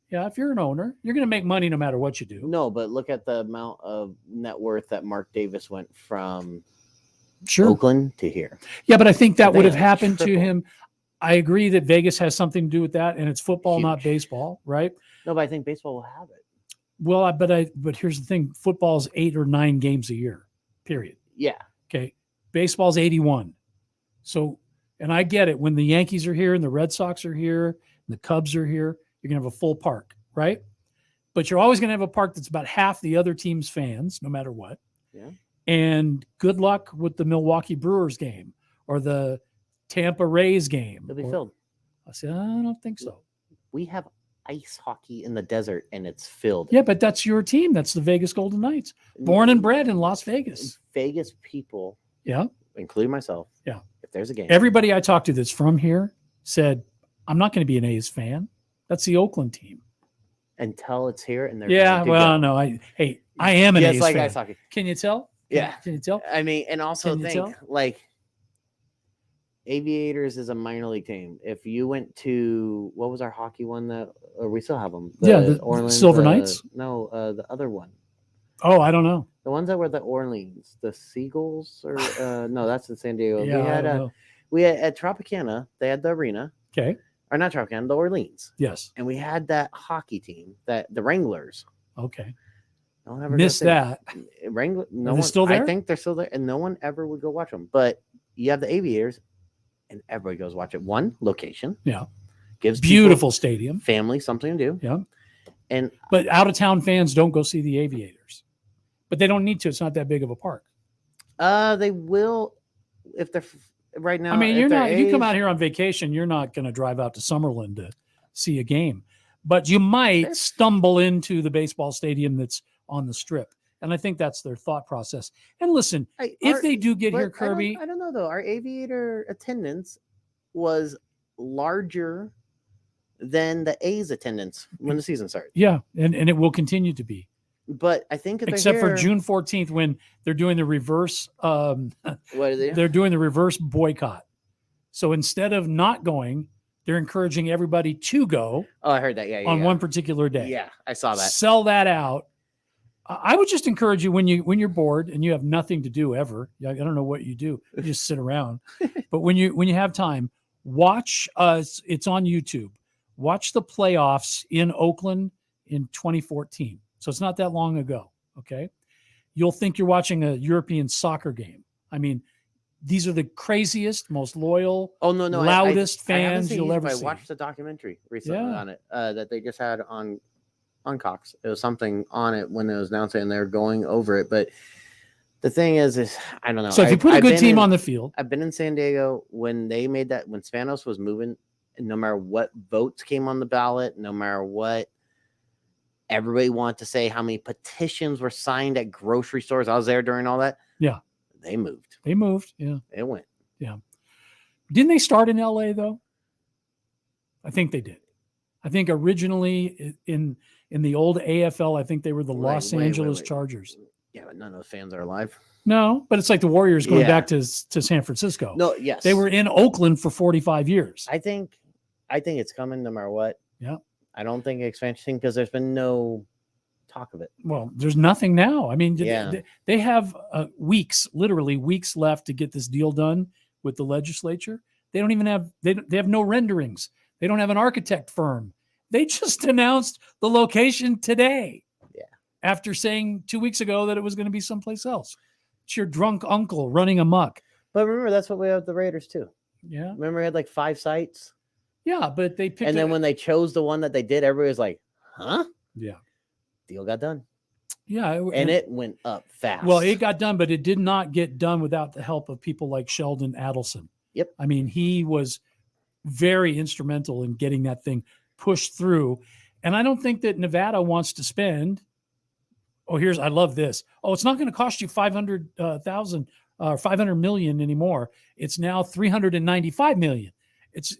Yeah, if you're an owner, you're going to make money no matter what you do. No, but look at the amount of net worth that Mark Davis went from Oakland to here. Yeah, but I think that would have happened to him. I agree that Vegas has something to do with that, and it's football, not baseball, right? No, but I think baseball will have it. Well, but here's the thing: football's 8 or 9 games a year, period. Yeah. Okay. Baseball's 81. So, and I get it. When the Yankees are here and the Red Sox are here and the Cubs are here, you're gonna have a full park, right? But you're always gonna have a park that's about half the other team's fans, no matter what. Yeah. And good luck with the Milwaukee Brewers game or the Tampa Rays game. It'll be filled. I said, I don't think so. We have ice hockey in the desert and it's filled. Yeah, but that's your team. That's the Vegas Golden Knights. Born and bred in Las Vegas. Vegas people. Yeah. Including myself. Yeah. If there's a game. Everybody I talked to that's from here said, I'm not going to be an A's fan. That's the Oakland team. Until it's here and they're no. I am an A's like fan. Ice hockey. Can you tell? Can you tell? I mean, and also think like Aviators is a minor league team. If you went to what was our hockey one or we still have them? The Orleans Silver Knights. No, the other one. Oh, I don't know. The ones that were the Orleans, the Seagulls, or no, that's in San Diego. Yeah, we had at Tropicana. They had the arena. Okay. Or not Tropicana, the Orleans. Yes. And we had that hockey team, the Wranglers. Okay. No one ever missed that. Wrangler. No Are one they still there? I think they're still there, and no one ever would go watch them. But you have the Aviators, and everybody goes watch it. One location. Yeah. Gives beautiful stadium. Family something to do. Yeah. But out of town fans don't go see the Aviators. But they don't need to. It's not that big of a park. They will if they're right now. I mean, if you come out here on vacation, you're not going to drive out to Summerlin to see a game. But you might stumble into the baseball stadium that's on the strip. And I think that's their thought process. And listen, if they do get here, Kirby. I don't know, though. Our Aviator attendance was larger than the A's attendance when the season started. Yeah, and it will continue to be. But I think except for June 14th when they're doing the reverse what are they? They're doing the reverse boycott. So instead of not going, they're encouraging everybody to go. Oh, I heard that. Yeah, on one particular day. Yeah, I saw that. Sell that out. I would just encourage you when you're bored and you have nothing to do ever. I don't know what you do. You just sit around. But when you have time, watch us. It's on YouTube. Watch the playoffs in Oakland in 2014. So it's not that long ago. Okay. You'll think you're watching a European soccer game. I mean, these are the craziest, most loyal, loudest fans you'll ever see. I watched a documentary recently on it that they just had on Cox. It was something on it when it was announced and they're going over it. But the thing is I don't know. So if you put a good team on the field. I've been in San Diego when they made that, when Spanos was moving, and no matter what votes came on the ballot, no matter what everybody wanted to say, how many petitions were signed at grocery stores. I was there during all that. Yeah. They moved. They moved. Yeah. It went. Yeah. Didn't they start in LA though? I think they did. I think originally in the old AFL, I think they were the Los Angeles Chargers. Yeah, but none of those fans are alive. No, but it's like the Warriors going back to San Francisco. No, yes. They were in Oakland for 45 years. I think it's coming no matter what. Yeah. I don't think expansion because there's been no talk of it. Well, there's nothing now. I mean, they have weeks, literally weeks left to get this deal done with the legislature. They don't even have, they have no renderings. They don't have an architect firm. They just announced the location today. Yeah. After saying 2 weeks ago that it was going to be someplace else. It's your drunk uncle running amok. But remember, that's what we have with the Raiders too. Yeah. Remember, we had like 5 sites. Yeah, but they picked. And then when they chose the one that they did, everybody was like, huh? Yeah. Deal got done. Yeah. And it went up fast. Well, it got done, but it did not get done without the help of people like Sheldon Adelson. Yep. I mean, he was very instrumental in getting that thing pushed through. And I don't think that Nevada wants to spend. Oh, I love this. Oh, it's not going to cost you 500,000 or 500 million anymore. It's now 395 million. It's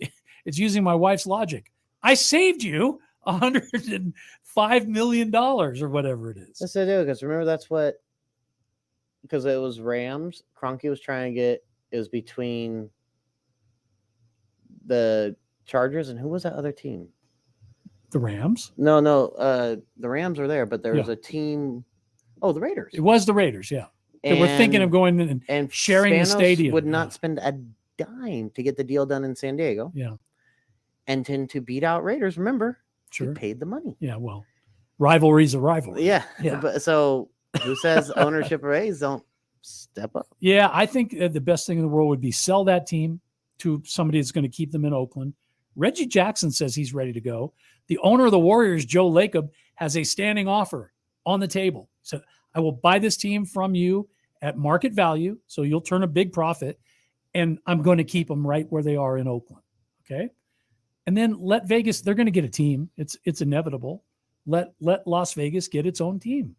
using my wife's logic. I saved you $105 million or whatever it is. Yes, I do. Because remember, because it was Rams. Kroenke was trying to get, it was between the Chargers and who was that other team? The Rams? No. The Rams were there, but there was a team. Oh, the Raiders. It was the Raiders, yeah. They were thinking of going in and sharing the stadium. Would not spend a dime to get the deal done in San Diego. Yeah. And to beat out Raiders, remember, sure, he paid the money. Yeah, well, rivalry's a rivalry. Yeah. Yeah. But so who says ownership or A's don't step up? Yeah, I think the best thing in the world would be sell that team to somebody that's going to keep them in Oakland. Reggie Jackson says he's ready to go. The owner of the Warriors, Joe Lacob, has a standing offer on the table. So I will buy this team from you at market value, so you'll turn a big profit, and I'm going to keep them right where they are in Oakland. Okay? And then let Vegas, they're going to get a team. It's inevitable. Let Las Vegas get its own team.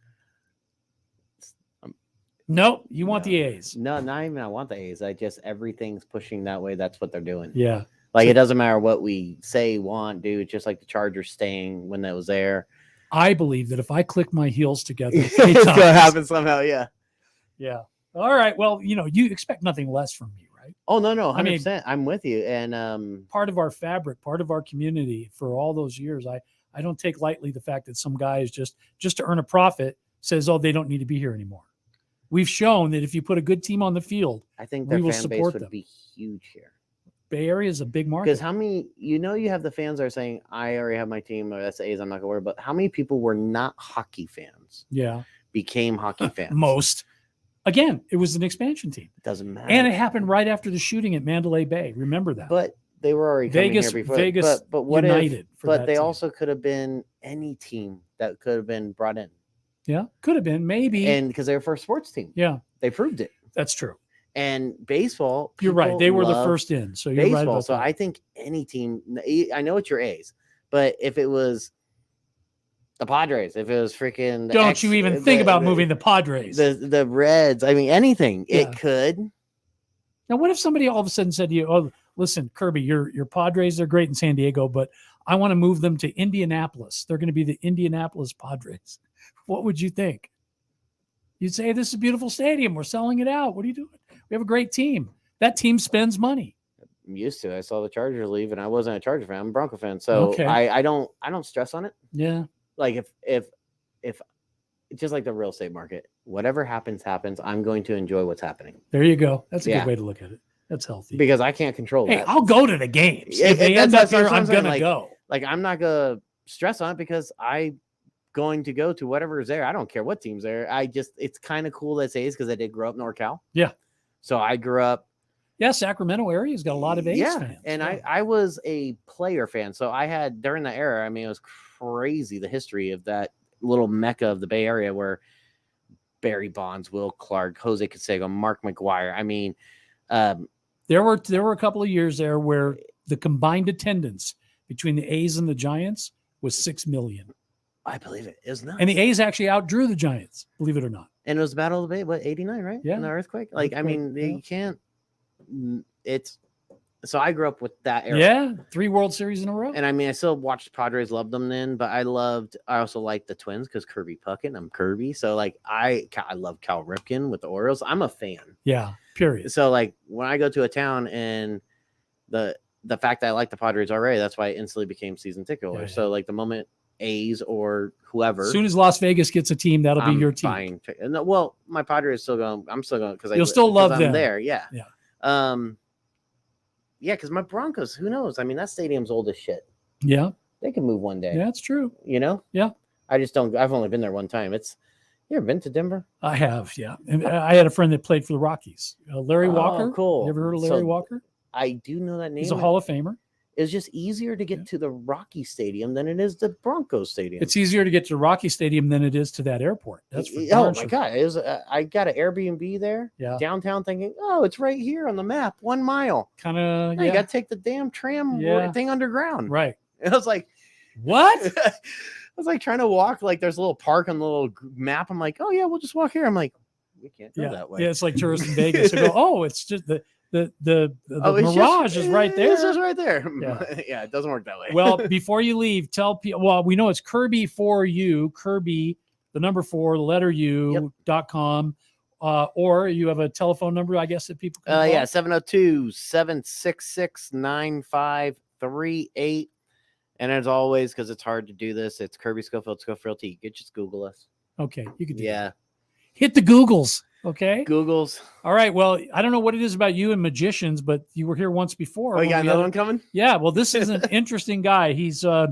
No, you want the A's. No, not even I want the A's. Everything's pushing that way. That's what they're doing. Yeah. Like, it doesn't matter what we say, want, do. It's just like the Chargers staying when that was there. I believe that if I click my heels together, it's going to happen somehow. Yeah. Yeah. All right. Well, you expect nothing less from me, right? Oh, no, 100%. I'm with you. And part of our fabric, part of our community for all those years, I don't take lightly the fact that some guy is just to earn a profit says, oh, they don't need to be here anymore. We've shown that if you put a good team on the field, I think their we will fan base support would them. be huge here. Bay Area is a big market. Because how many, you have the fans that are saying, I already have my team, or that's the A's, I'm not going to worry about. How many people were not hockey fans? Yeah. Became hockey fans? Most. Again, it was an expansion team. It doesn't matter. And it happened right after the shooting at Mandalay Bay. Remember that. But they were already coming here before. Vegas but what united if, but they also could have been any team that could have been brought in. Yeah, could have been, maybe. And because they were first sports team. Yeah. They proved it. That's true. And baseball, you're right. They were the first in. So you're right about so that. I think any team, I know it's your A's, but if it was the Padres, if it was freaking don't you even think about moving the Padres, the Reds, I mean anything, it could. Now, what if somebody all of a sudden said to you, "Oh, listen, Kirby, your Padres are great in San Diego, but I want to move them to Indianapolis. They're going to be the Indianapolis Padres." What would you think? You'd say, "This is a beautiful stadium. We're selling it out. What are you doing? We have a great team. That team spends money." I'm used to it. I saw the Chargers leave, and I wasn't a Charger fan. I'm a Bronco fan, so Okay. I don't stress on it. Yeah. Like if just like the real estate market, whatever happens. I'm going to enjoy what's happening. There you go. That's a good way to look at it. That's healthy. Because I can't control that. I'll go to the games. If they end up here, I'm going to go. Like, I'm not going to stress on it because I'm going to go to whatever is there. I don't care what team's there. It's kind of cool that A's because I did grow up in NorCal. Yeah. So I grew up. Yeah, Sacramento area's got a lot of A's fans. And I was a player fan. So I had, during that era, I mean, it was crazy, the history of that little mecca of the Bay Area where Barry Bonds, Will Clark, Jose Canseco, Mark McGuire. I mean, there were a couple of years there where the combined attendance between the A's and the Giants was 6 million. I believe it. It was nuts. And the A's actually outdrew the Giants, believe it or not. And it was Battle of the Bay, what, 89, right? Yeah. In the earthquake. Like, I mean, yeah. you can't. It's so I grew up with that era. Yeah, 3 World Series in a row. And I mean, I still watched Padres, loved them then, but I also liked the Twins because Kirby Puckett. I'm Kirby, so like I love Cal Ripken with the Orioles. I'm a fan. Yeah, period. So like when I go to a town and the fact that I like the Padres already, that's why I instantly became season ticket holder. Yeah. So like the moment A's or whoever, As soon as Las Vegas gets a team, that'll be I'm your team. buying no, well, my Padres still going. I'm still going because you'll still love them. I'm there. Yeah. Yeah. Yeah, because my Broncos, who knows? I mean, that stadium's old as shit. Yeah. They can move one day. Yeah, that's true. You know? Yeah. I just don't. I've only been there one time. You ever been to Denver? I have, yeah. And I had a friend that played for the Rockies. Larry Walker. Cool. You ever heard of Larry Walker? I do know that name. He's a Hall of Famer. It's just easier to get to the Rocky Stadium than it is the Broncos Stadium. It's easier to get to Rocky Stadium than it is to that airport. That's for oh my god! It was, I got an Airbnb there downtown, thinking, oh, it's right here on the map, 1 mile. Kind of. You got to take the damn tram thing underground. Right. And I was like, what? I was like trying to walk. Like there's a little park on the little map. I'm like, oh yeah, we'll just walk here. I'm like, we can't go that way. Yeah, it's like tourists in Vegas. They go, oh, it's just the Mirage is right there. It's just right there. Yeah. Yeah, it doesn't work that way. Well, before you leave, tell people. Well, we know it's Kirby for you. Kirby, the number 4, the letter U.com. Or you have a telephone number, I guess, that people can call. Yeah, 702-766-9538. And as always, because it's hard to do this, it's Kirby Scofield Realty. You could just Google us. Okay, you can do that. Hit the Googles. Okay. Googles. All right. Well, I don't know what it is about you and magicians, but you were here once before. Oh, you got another one coming? Yeah. Well, this is an interesting guy. He's I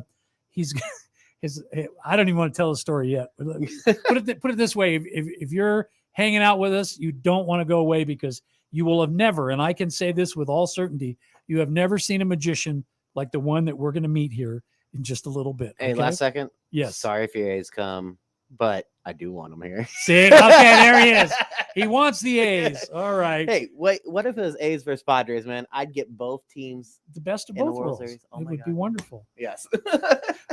don't even want to tell the story yet. Put it this way. If you're hanging out with us, you don't want to go away because you will have never, and I can say this with all certainty, you have never seen a magician like the one that we're going to meet here in just a little bit. Hey, last second. Yes. Sorry if your A's come, but I do want them here. See? Okay, there he is. He wants the A's. All right. Hey, wait, what if it was A's versus Padres, man? I'd get both teams. The best of in both the World worlds. Series. Oh it my would God. be wonderful. Yes.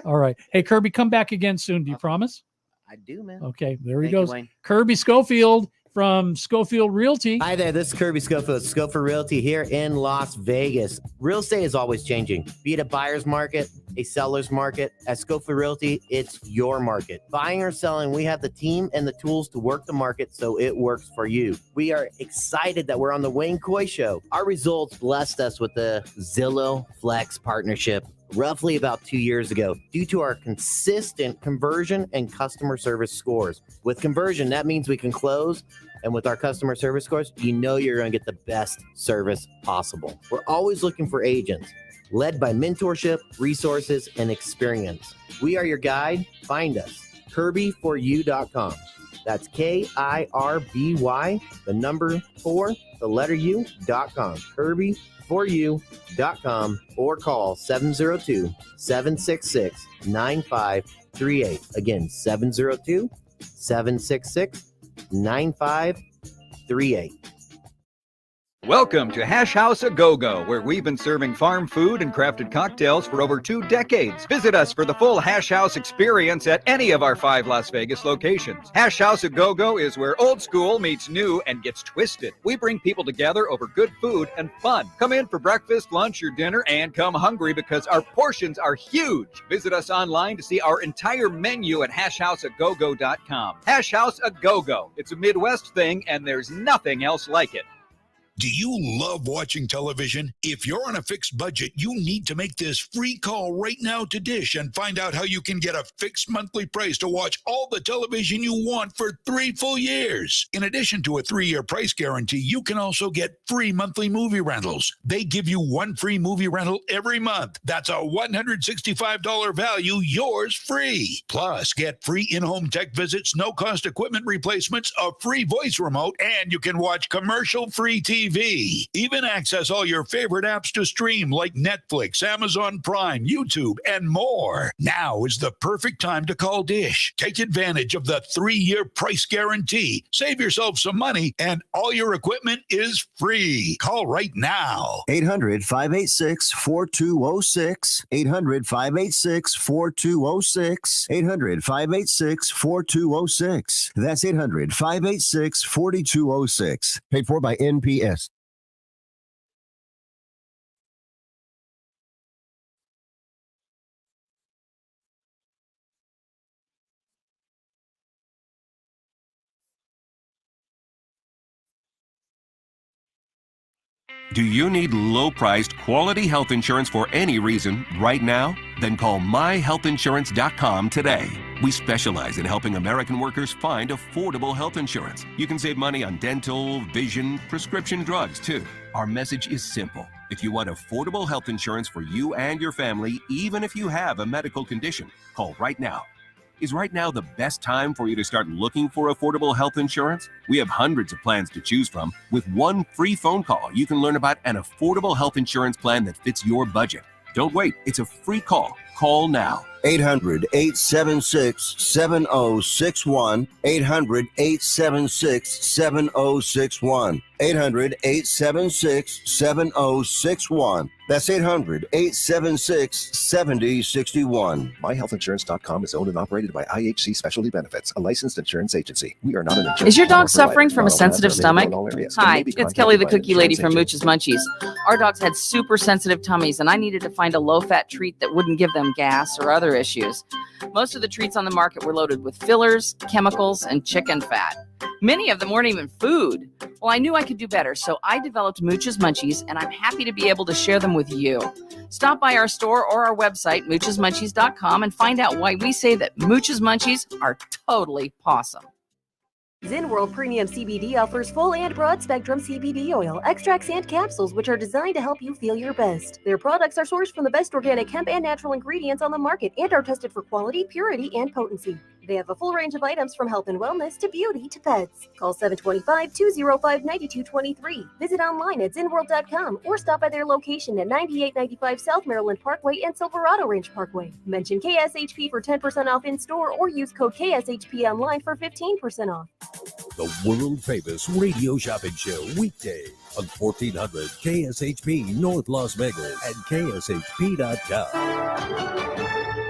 All right. Hey, Kirby, come back again soon. Do you promise? I do, man. Okay, there he Thank you, goes. Wayne. Kirby Scofield from Scofield Realty. Hi there, this is Kirby Scofield, Scofield Realty here in Las Vegas. Real estate is always changing, be it a buyer's market, a seller's market. At Scofield Realty, it's your market. Buying or selling, we have the team and the tools to work the market so it works for you. We are excited that we're on the Wayne Coy Show. Our results blessed us with the Zillow Flex partnership roughly about 2 years ago due to our consistent conversion and customer service scores. With conversion, that means we can close. And with our customer service scores, you know you're going to get the best service possible. We're always looking for agents, led by mentorship, resources, and experience. We are your guide. Find us. KirbyForYou.com. That's KIRBY, the number 4, the letter U.com. KirbyForYou.com or call 702-766-9538. Again, 702-766-9538. Welcome to Hash House A Go-Go, where we've been serving farm food and crafted cocktails for over 2 decades. Visit us for the full Hash House experience at any of our 5 Las Vegas locations. Hash House A Go-Go is where old school meets new and gets twisted. We bring people together over good food and fun. Come in for breakfast, lunch, or dinner, and come hungry because our portions are huge. Visit us online to see our entire menu at hashhouseagogo.com. Hash House A Go-Go. It's a Midwest thing, and there's nothing else like it. Do you love watching television? If you're on a fixed budget, you need to make this free call right now to Dish and find out how you can get a fixed monthly price to watch all the television you want for 3 full years. In addition to a 3-year price guarantee, you can also get free monthly movie rentals. They give you 1 free movie rental every month. That's a $165 value, yours free. Plus, get free in-home tech visits, no-cost equipment replacements, a free voice remote, and you can watch commercial-free TV TV. Even access all your favorite apps to stream like Netflix, Amazon Prime, YouTube, and more. Now is the perfect time to call Dish. Take advantage of the 3-year price guarantee. Save yourself some money, and all your equipment is free. Call right now. 800-586-4206. 800-586-4206. 800-586-4206. That's 800-586-4206. Paid for by NPS. Do you need low-priced, quality health insurance for any reason right now? Then call myhealthinsurance.com today. We specialize in helping American workers find affordable health insurance. You can save money on dental, vision, prescription drugs, too. Our message is simple. If you want affordable health insurance for you and your family, even if you have a medical condition, call right now. Is right now the best time for you to start looking for affordable health insurance? We have hundreds of plans to choose from. With one free phone call, you can learn about an affordable health insurance plan that fits your budget. Don't wait. It's a free call. Call now. 800-876-7061. 800-876-7061. 800-876-7061. That's 800-876-7061. MyHealthInsurance.com is owned and operated by IHC Specialty Benefits, a licensed insurance agency. We are not an insurance. Is your plan or dog suffering provider. from a Not all sensitive plans are available stomach? in all areas. Hi, You may be it's Kelly, the contacted by an cookie lady from insurance Mooch's Munchies. Our dogs had super sensitive tummies, and I needed to find a low-fat treat that wouldn't give them gas or other issues. Most of the treats on the market were loaded with fillers, chemicals, and chicken fat. Many of them weren't even food. Well, I knew I could do better, so I developed Mooch's Munchies, and I'm happy to be able to share them with you. Stop by our store or our website, moochesmunchies.com, and find out why we say that Mooch's Munchies are totally pawsome. Zen World Premium CBD offers full and broad spectrum CBD oil, extracts, and capsules, which are designed to help you feel your best. Their products are sourced from the best organic hemp and natural ingredients on the market and are tested for quality, purity, and potency. They have a full range of items from health and wellness to beauty to pets. Call 725-205-9223. Visit online at zenworld.com or stop by their location at 9895 South Maryland Parkway and Silverado Ranch Parkway. Mention KSHP for 10% off in store or use code KSHP online for 15% off. The world famous radio shopping show weekday on 1400 KSHP North Las Vegas and KSHP.com.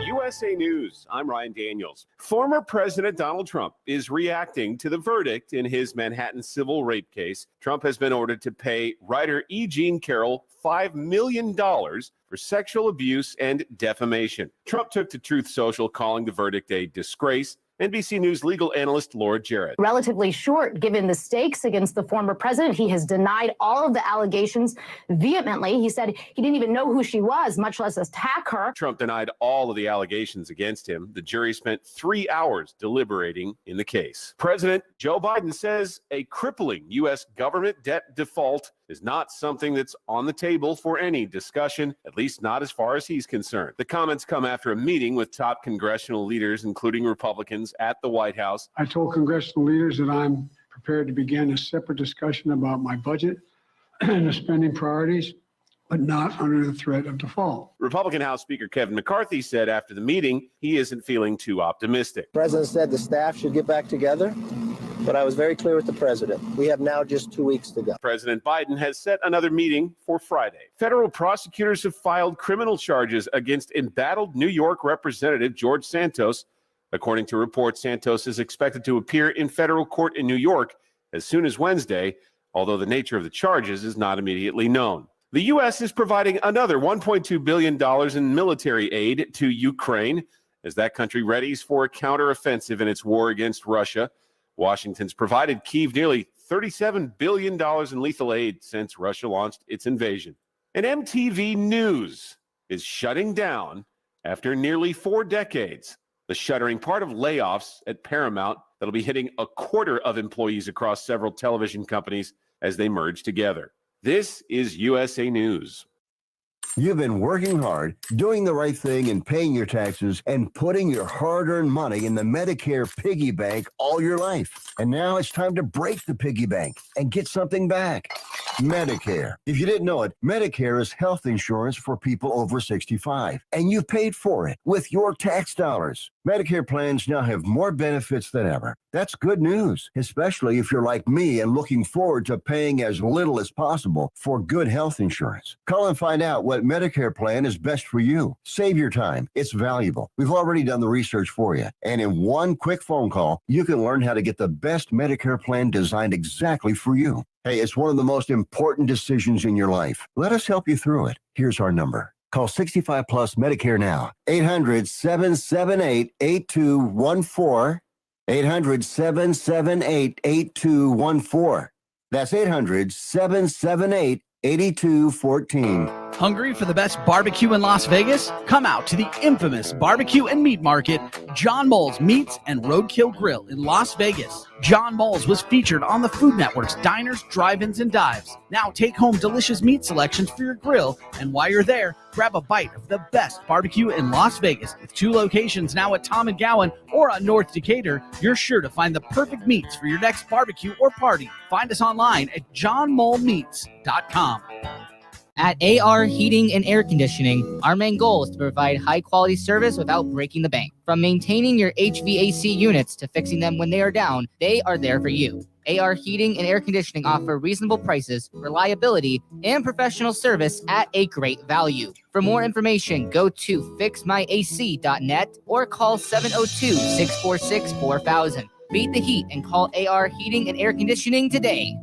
USA News, I'm Ryan Daniels. Former President Donald Trump is reacting to the verdict in his Manhattan civil rape case. Trump has been ordered to pay writer E. Jean Carroll $5 million for sexual abuse and defamation. Trump took to Truth Social, calling the verdict a disgrace. NBC News legal analyst Laura Jarrett. Relatively short, given the stakes against the former president. He has denied all of the allegations vehemently. He said he didn't even know who she was, much less attack her. Trump denied all of the allegations against him. The jury spent 3 hours deliberating in the case. President Joe Biden says a crippling U.S. government debt default is not something that's on the table for any discussion, at least not as far as he's concerned. The comments come after a meeting with top congressional leaders, including Republicans, at the White House. I told congressional leaders that I'm prepared to begin a separate discussion about my budget and the spending priorities, but not under the threat of default. Republican House Speaker Kevin McCarthy said after the meeting he isn't feeling too optimistic. The president said the staff should get back together, but I was very clear with the president. We have now just 2 weeks to go. President Biden has set another meeting for Friday. Federal prosecutors have filed criminal charges against embattled New York Representative George Santos. According to reports, Santos is expected to appear in federal court in New York as soon as Wednesday, although the nature of the charges is not immediately known. The U.S. is providing another $1.2 billion in military aid to Ukraine as that country readies for a counteroffensive in its war against Russia. Washington's provided Kyiv nearly $37 billion in lethal aid since Russia launched its invasion. And MTV News is shutting down after nearly 4 decades. The shuttering part of layoffs at Paramount that'll be hitting a quarter of employees across several television companies as they merge together. This is USA News. You've been working hard, doing the right thing and paying your taxes and putting your hard-earned money in the Medicare piggy bank all your life. And now it's time to break the piggy bank and get something back. Medicare. If you didn't know it, Medicare is health insurance for people over 65, and you've paid for it with your tax dollars. Medicare plans now have more benefits than ever. That's good news, especially if you're like me and looking forward to paying as little as possible for good health insurance. Call and find out what Medicare plan is best for you. Save your time. It's valuable. We've already done the research for you. And in one quick phone call, you can learn how to get the best Medicare plan designed exactly for you. Hey, it's one of the most important decisions in your life. Let us help you through it. Here's our number. Call 65 Plus Medicare now. 800-778-8214. 800-778-8214. That's 800-778-8214. Hungry for the best barbecue in Las Vegas? Come out to the infamous Barbecue and Meat Market, John Moles Meats and Roadkill Grill in Las Vegas. John Moles was featured on the Food Network's Diners, Drive-Ins, and Dives. Now take home delicious meat selections for your grill, and while you're there, grab a bite of the best barbecue in Las Vegas. With 2 locations now at Tom and Gowan or on North Decatur, you're sure to find the perfect meats for your next barbecue or party. Find us online at johnmolemeats.com. At AR Heating and Air Conditioning, our main goal is to provide high-quality service without breaking the bank. From maintaining your HVAC units to fixing them when they are down, they are there for you. AR Heating and Air Conditioning offer reasonable prices, reliability, and professional service at a great value. For more information, go to fixmyac.net or call 702-646-4000. Beat the heat and call AR Heating and Air Conditioning today.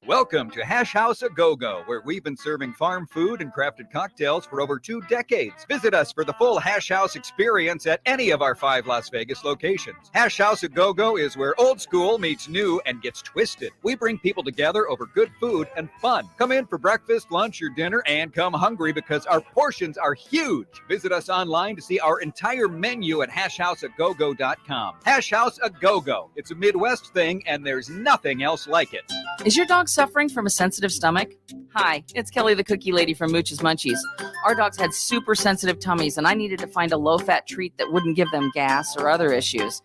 Welcome to Hash House A Go-Go, where we've been serving farm food and crafted cocktails for over 2 decades. Visit us for the full Hash House experience at any of our 5 Las Vegas locations. Hash House A Go-Go is where old school meets new and gets twisted. We bring people together over good food and fun. Come in for breakfast, lunch, or dinner, and come hungry because our portions are huge. Visit us online to see our entire menu at hashhouseagogo.com. Hash House A Go-Go. It's a Midwest thing, and there's nothing else like it. Is your dog suffering from a sensitive stomach? Hi, it's Kelly the Cookie Lady from Mooch's Munchies. Our dogs had super sensitive tummies, and I needed to find a low-fat treat that wouldn't give them gas or other issues.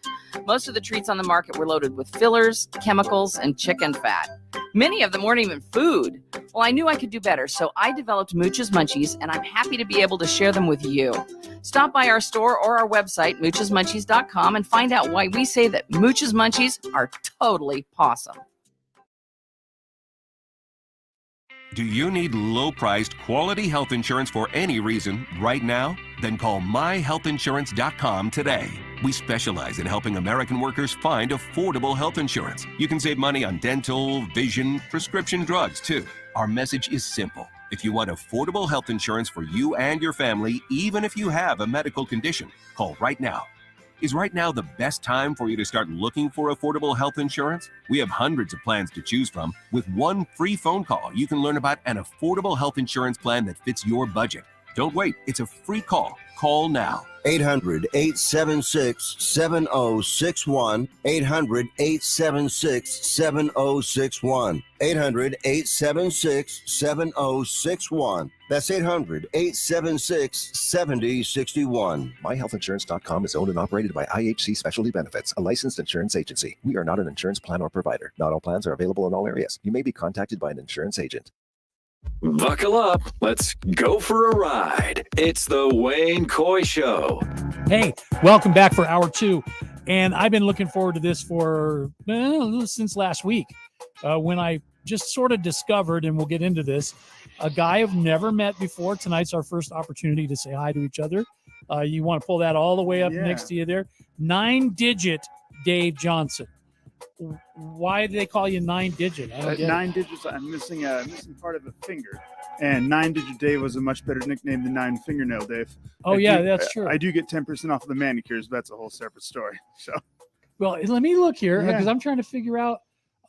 Most of the treats on the market were loaded with fillers, chemicals, and chicken fat. Many of them weren't even food. Well, I knew I could do better, so I developed Mooch's Munchies, and I'm happy to be able to share them with you. Stop by our store or our website, moochesmunchies.com, and find out why we say that Mooch's Munchies are totally pawsome. Do you need low-priced, quality health insurance for any reason right now? Then call myhealthinsurance.com today. We specialize in helping American workers find affordable health insurance. You can save money on dental, vision, prescription drugs, too. Our message is simple. If you want affordable health insurance for you and your family, even if you have a medical condition, call right now. Is right now the best time for you to start looking for affordable health insurance? We have hundreds of plans to choose from. With one free phone call, you can learn about an affordable health insurance plan that fits your budget. Don't wait. It's a free call. Call now. 800-876-7061. 800-876-7061. 800-876-7061. That's 800-876-7061. MyHealthInsurance.com is owned and operated by IHC Specialty Benefits, a licensed insurance agency. We are not an insurance plan or provider. Not all plans are available in all areas. You may be contacted by an insurance agent. Buckle up. Let's go for a ride. It's the Wayne Coy Show. Hey, welcome back for hour 2. And I've been looking forward to this for since last week when I just sort of discovered, and we'll get into this, a guy I've never met before. Tonight's our first opportunity to say hi to each other. You want to pull that all the way up next to you there. 9-digit Dave Johnson. Why do they call you 9-digit? 9 digits. I'm missing part of a finger, and 9-digit Dave was a much better nickname than 9 fingernail Dave. Oh, that's true. I do get 10% off of the manicures, but that's a whole separate story. So, well, let me look here because I'm trying to figure out.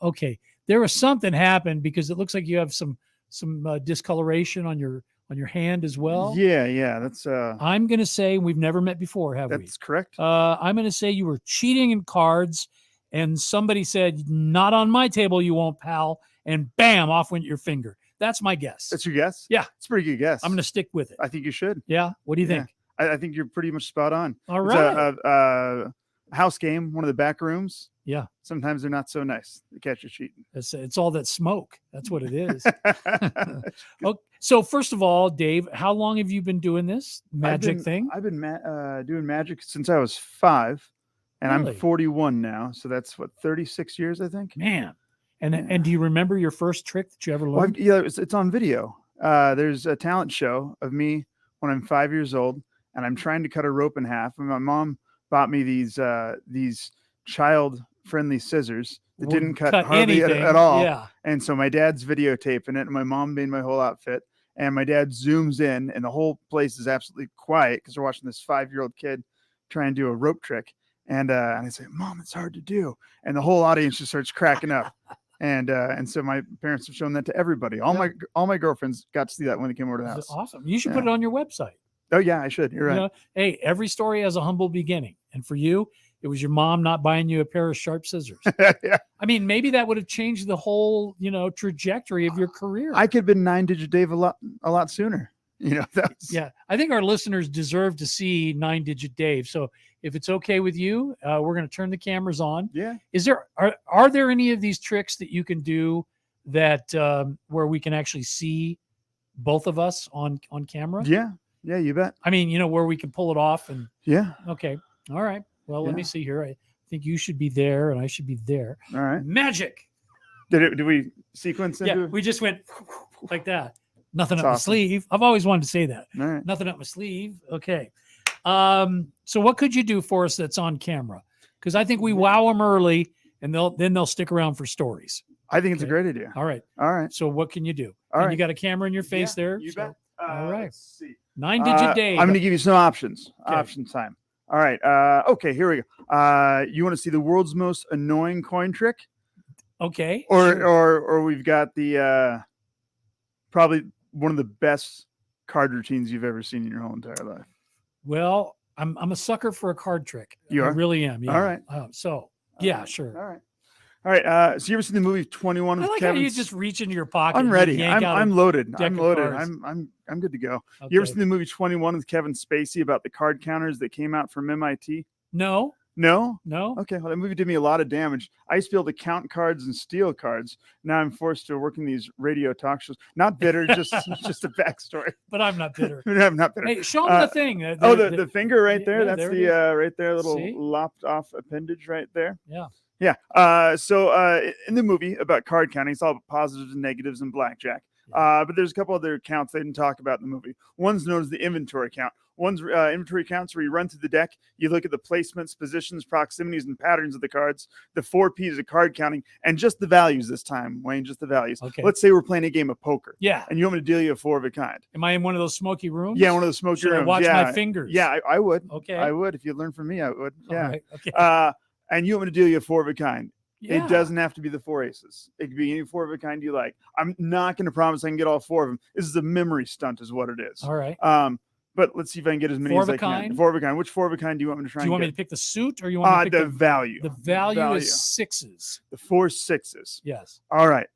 Okay, there was something happened because it looks like you have some discoloration on your hand as well. Yeah. That's. I'm gonna say we've never met before, have we? That's correct. I'm gonna say you were cheating in cards. And somebody said, "Not on my table, you won't, pal." And bam, off went your finger. That's my guess. That's your guess? Yeah. It's a pretty good guess. I'm going to stick with it. I think you should. Yeah. What do you think? I think you're pretty much spot on. All It's right. a house game, one of the back rooms. Yeah. Sometimes they're not so nice. The catch you cheating. It's all that smoke. That's what it is. Okay. So first of all, Dave, how long have you been doing this magic thing? I've been doing magic since I was 5, and Really? I'm 41 now. So that's 36 years, I think. Man. And do you remember your first trick that you ever learned? Well, it's on video. There's a talent show of me when I'm 5 years old, and I'm trying to cut a rope in half. And my mom bought me these child-friendly scissors that didn't cut hardly at all. Yeah. And so my dad's videotaping it, and my mom made my whole outfit. And my dad zooms in, and the whole place is absolutely quiet because we're watching this 5-year-old kid try and do a rope trick. And I say, "Mom, it's hard to do." And the whole audience just starts cracking up. And so my parents have shown that to everybody. All my girlfriends got to see that when they came over to the house. Awesome. You should put it on your website. Oh yeah, I should. You're right. You know, hey, every story has a humble beginning. And for you, it was your mom not buying you a pair of sharp scissors. Yeah. I mean, maybe that would have changed the whole, trajectory of your career. I could have been 9-digit Dave a lot sooner. Yeah. I think our listeners deserve to see 9-digit Dave. So if it's okay with you, we're going to turn the cameras on. Yeah. Are there any of these tricks that you can do that where we can actually see both of us on camera? Yeah. Yeah, you bet. I mean, where we can pull it off and yeah. Okay. All right. Well, let Yeah. me see here. I think you should be there and I should be there. All right. Magic. Did we sequence into Yeah, it? we just went like that. Nothing That's up my awesome. sleeve. I've always wanted to say that. All right. Nothing up my sleeve. Okay. So what could you do for us that's on camera? Because I think we wow them early, and they'll stick around for stories. I think it's a great idea. All right. All right. So what can you do? All And right. you got a camera in your face there. You so- bet. all right. Let's see. 9-digit Dave. I'm going to give you some options. Okay. Option time. All right. Okay, here we go. You want to see the world's most annoying coin trick? Okay. Or we've got the probably one of the best card routines you've ever seen in your whole entire life. Well, I'm a sucker for a card trick. You I are? really am. Yeah. All right. Yeah, sure. All right. All right. So you ever seen the movie 21 I with like Kevin? how you just reach into your pocket. I'm and ready. yank out a I'm loaded. deck I'm of loaded. cards. I'm good to go. You ever Okay. seen the movie 21 with Kevin Spacey about the card counters that came out from MIT? No. No? No. Okay. Well, that movie did me a lot of damage. I used to be able to count cards and steal cards. Now I'm forced to work in these radio talk shows. Not bitter, just a backstory. But I'm not bitter. I'm not bitter. Hey, show them the thing. The finger right there. yeah, That's there it is. right there, little See? lopped off appendage right there. Yeah. Yeah. So in the movie about card counting, it's all about positives and negatives and blackjack. But there's a couple other counts they didn't talk about in the movie. One's known as the inventory count. One's inventory counts where you run through the deck, you look at the placements, positions, proximities, and patterns of the cards. The 4 P's of card counting, and just the values this time, Wayne, just the values. Okay. Let's say we're playing a game of poker. Yeah. And you want me to deal you a 4 of a kind. Am I in one of those smoky rooms? Yeah, one of the smoky Should rooms. I watch yeah. my fingers? Yeah, I would. Okay. I would. If you learn from me, I would. All Yeah. right. Okay. And you want me to deal you a 4 of a kind. Yeah. It doesn't have to be the 4 aces. It could be any 4 of a kind you like. I'm not going to promise I can get all 4 of them. This is a memory stunt, is what it is. All right. But let's see if I can get as many 4 as of I a can. kind? 4 of a kind. Which 4 of a kind do you want me to try Do you and want me get? to pick the suit or you want me to pick The value. The value is 6s. The 4 6s. Yes. All right.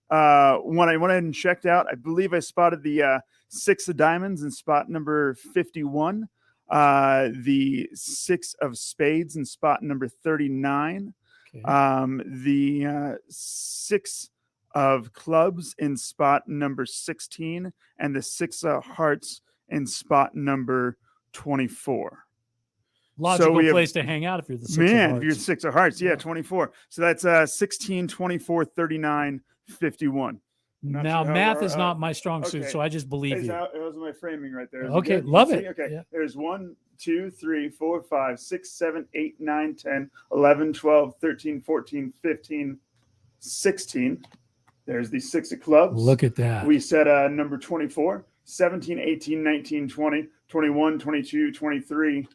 When I went ahead and checked out, I believe I spotted the 6 of diamonds in spot number 51. The 6 of spades in spot number 39. Okay. The 6 of clubs in spot number 16, and the 6 of hearts in spot number 24. Logical we have- place to hang out if you're the 6 Man, of if you're hearts. 6 of hearts, yeah, 24. So that's 16, 24, 39, 51. Not Now, sure how math far- is not my strong suit, okay. so I just believe Here's you. how- Here's my framing right there. Is it Okay, good? You love see? it. Okay, Yeah. there's 1, 2, 3, 4, 5, 6, 7, 8, 9, 10, 11, 12, 13, 14, 15, 16. There's the 6 of clubs. Look at that. We said number 24, 17, 18, 19, 20, 21, 22, 23,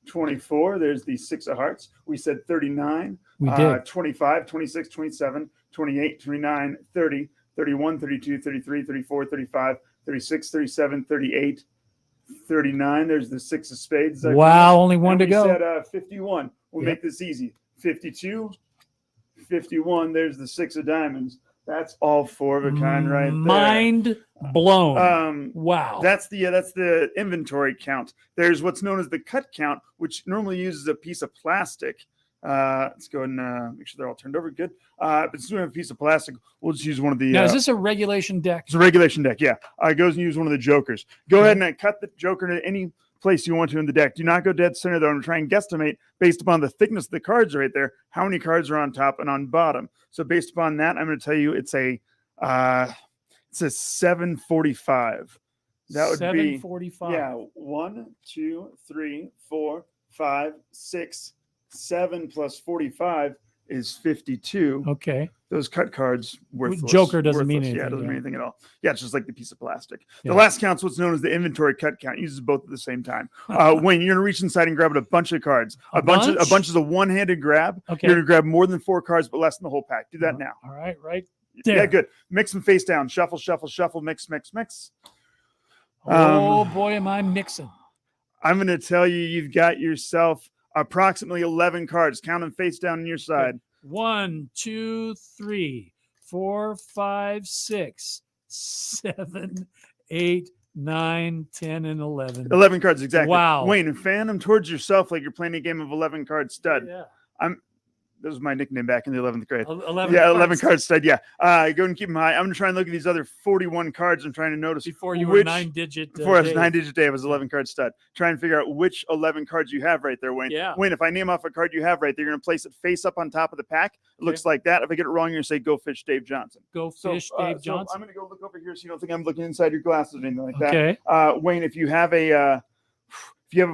24. There's the 6 of hearts. We said 39. We did. 25, 26, 27, 28, 29, 30, 31, 32, 33, 34, 35, 36, 37, 38, 39. There's the 6 of spades. Wow, only one And to we go. said 51. We'll Yep. make this easy. 52, 51. There's the 6 of diamonds. That's all 4 of a kind right there. Mind blown. Wow. That's the inventory count. There's what's known as the cut count, which normally uses a piece of plastic. Let's go ahead and make sure they're all turned over. Good. But since we have a piece of plastic, we'll just use one of the. Now, is this a regulation deck? It's a regulation deck, yeah. It goes and use one of the jokers. Go ahead and cut the joker to any place you want to in the deck. Do not go dead center, though, and try and guesstimate based upon the thickness of the cards right there, how many cards are on top and on bottom. So based upon that, I'm going to tell you it's a 745. That would 745. be 1, 2, 3, 4, 5, 6, 7 plus 45 is 52. Okay. Those cut cards worthless. Joker doesn't mean anything. Yeah, it doesn't mean anything at all. Yeah, it's just like the piece of plastic. Yeah. The last count's what's known as the inventory cut count. Uses both at the same time. Wayne, you're gonna reach inside and grab a bunch of cards. A bunch is a one-handed grab. Okay. You're gonna grab more than 4 cards, but less than the whole pack. Do that now. All right, right there. Yeah, good. Mix them face down. Shuffle, shuffle, shuffle. Mix, mix, mix. Oh boy, am I mixing. I'm gonna tell you, you've got yourself approximately 11 cards. Count them face down on your side. 1, 2, 3, 4, 5, 6, 7, 8, 9, 10, and 11. 11 cards, exactly. Wow. Wayne, and fan them towards yourself like you're playing a game of 11 card stud. Yeah. That was my nickname back in the 11th grade. 11 yeah, cards. 11 card stud. Yeah. Go and keep them high. I'm going to try and look at these other 41 cards. I'm trying to notice before you were 9-digit. Before I was 9-digit day, I was 11 card stud. Try and figure out which 11 cards you have right there, Wayne. Yeah. Wayne, if I name off a card you have right there, you're going to place it face up on top of the pack. It looks like that. If I get it wrong, you're going to say "Go Fish, Dave Johnson." Go Fish, Dave Johnson. I'm going to go look over here so you don't think I'm looking inside your glasses or anything like Okay. that. Wayne, if you have a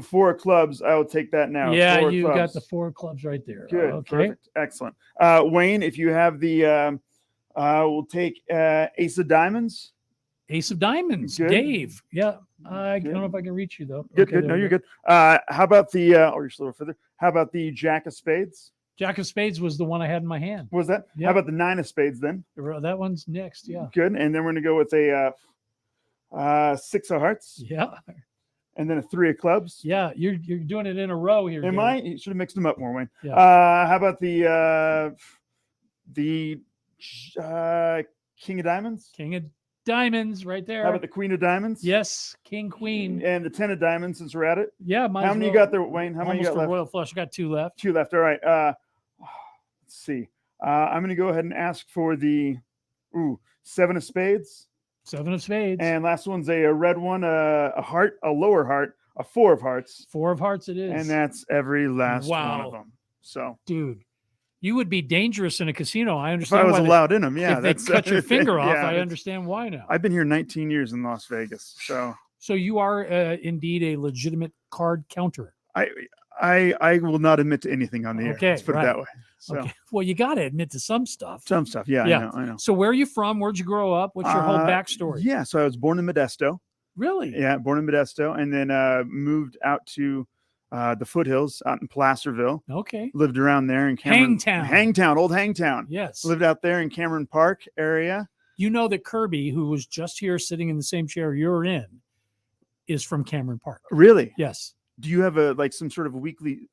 4 of clubs, I will take that now. Yeah, 4 you clubs. got the 4 clubs right there. Good. Okay. Perfect. Excellent. Wayne, if you have the, we'll take Ace of Diamonds. Ace of Diamonds. Good. Dave. Yeah. I don't know if I can reach you though. Good. Okay, Good. there No, we you're go. good. How about the, or you're a little further. How about the Jack of Spades? Jack of Spades was the one I had in my hand. What was that? Yeah. How about the 9 of Spades then? That one's next. Yeah. Good. And then we're going to go with a 6 of Hearts. Yeah. And then a 3 of Clubs. Yeah. You're doing it in a row here. Am Dave. I? You should have mixed them up more, Wayne. Yeah. How about the King of Diamonds? King of Diamonds right there. How about the Queen of Diamonds? Yes. King, Queen. And the 10 of Diamonds since we're at it. Yeah. How many you got there, Wayne? How many you got a left? royal flush. I got 2 left. 2 left. All right. Let's see. I'm going to go ahead and ask for the 7 of Spades. 7 of Spades. And last one's a red one, a heart, a lower heart, a 4 of Hearts. 4 of Hearts it is. And that's every last one of them. So, dude, you would be dangerous in a casino. I if understand. I was why allowed in them, yeah. If they cut your finger off, yeah, I understand why now. I've been here 19 years in Las Vegas. So you are indeed a legitimate card counter. I will not admit to anything on the air. Okay, Let's put right. it that way. So, Okay. Well, you got to admit to some stuff. some stuff. Yeah, I know. So where are you from? Where'd you grow up? What's your whole backstory? Yeah, so I was born in Modesto. Really? Yeah, born in Modesto, and then moved out to the foothills out in Placerville. Okay. Lived around there in Cameron. Hangtown. Old Hangtown. Yes. Lived out there in Cameron Park area. You know that Kirby, who was just here sitting in the same chair you're in, is from Cameron Park. Really? Yes. Do you have some sort of weekly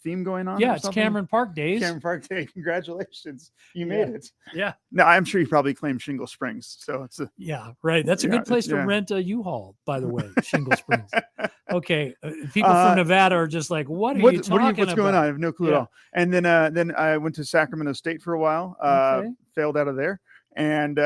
theme going on? Yeah, or it's something? Cameron Park days. Cameron Park Day. Congratulations. You made it. Yeah. No, I'm sure you probably claim Shingle Springs. So it's Yeah, right. That's a good place to rent a U-Haul, by the way, Shingle Springs. Okay. People from Nevada are just like, what are you talking about? What's going on? I have no clue at all. And then I went to Sacramento State for a while, failed out of there. And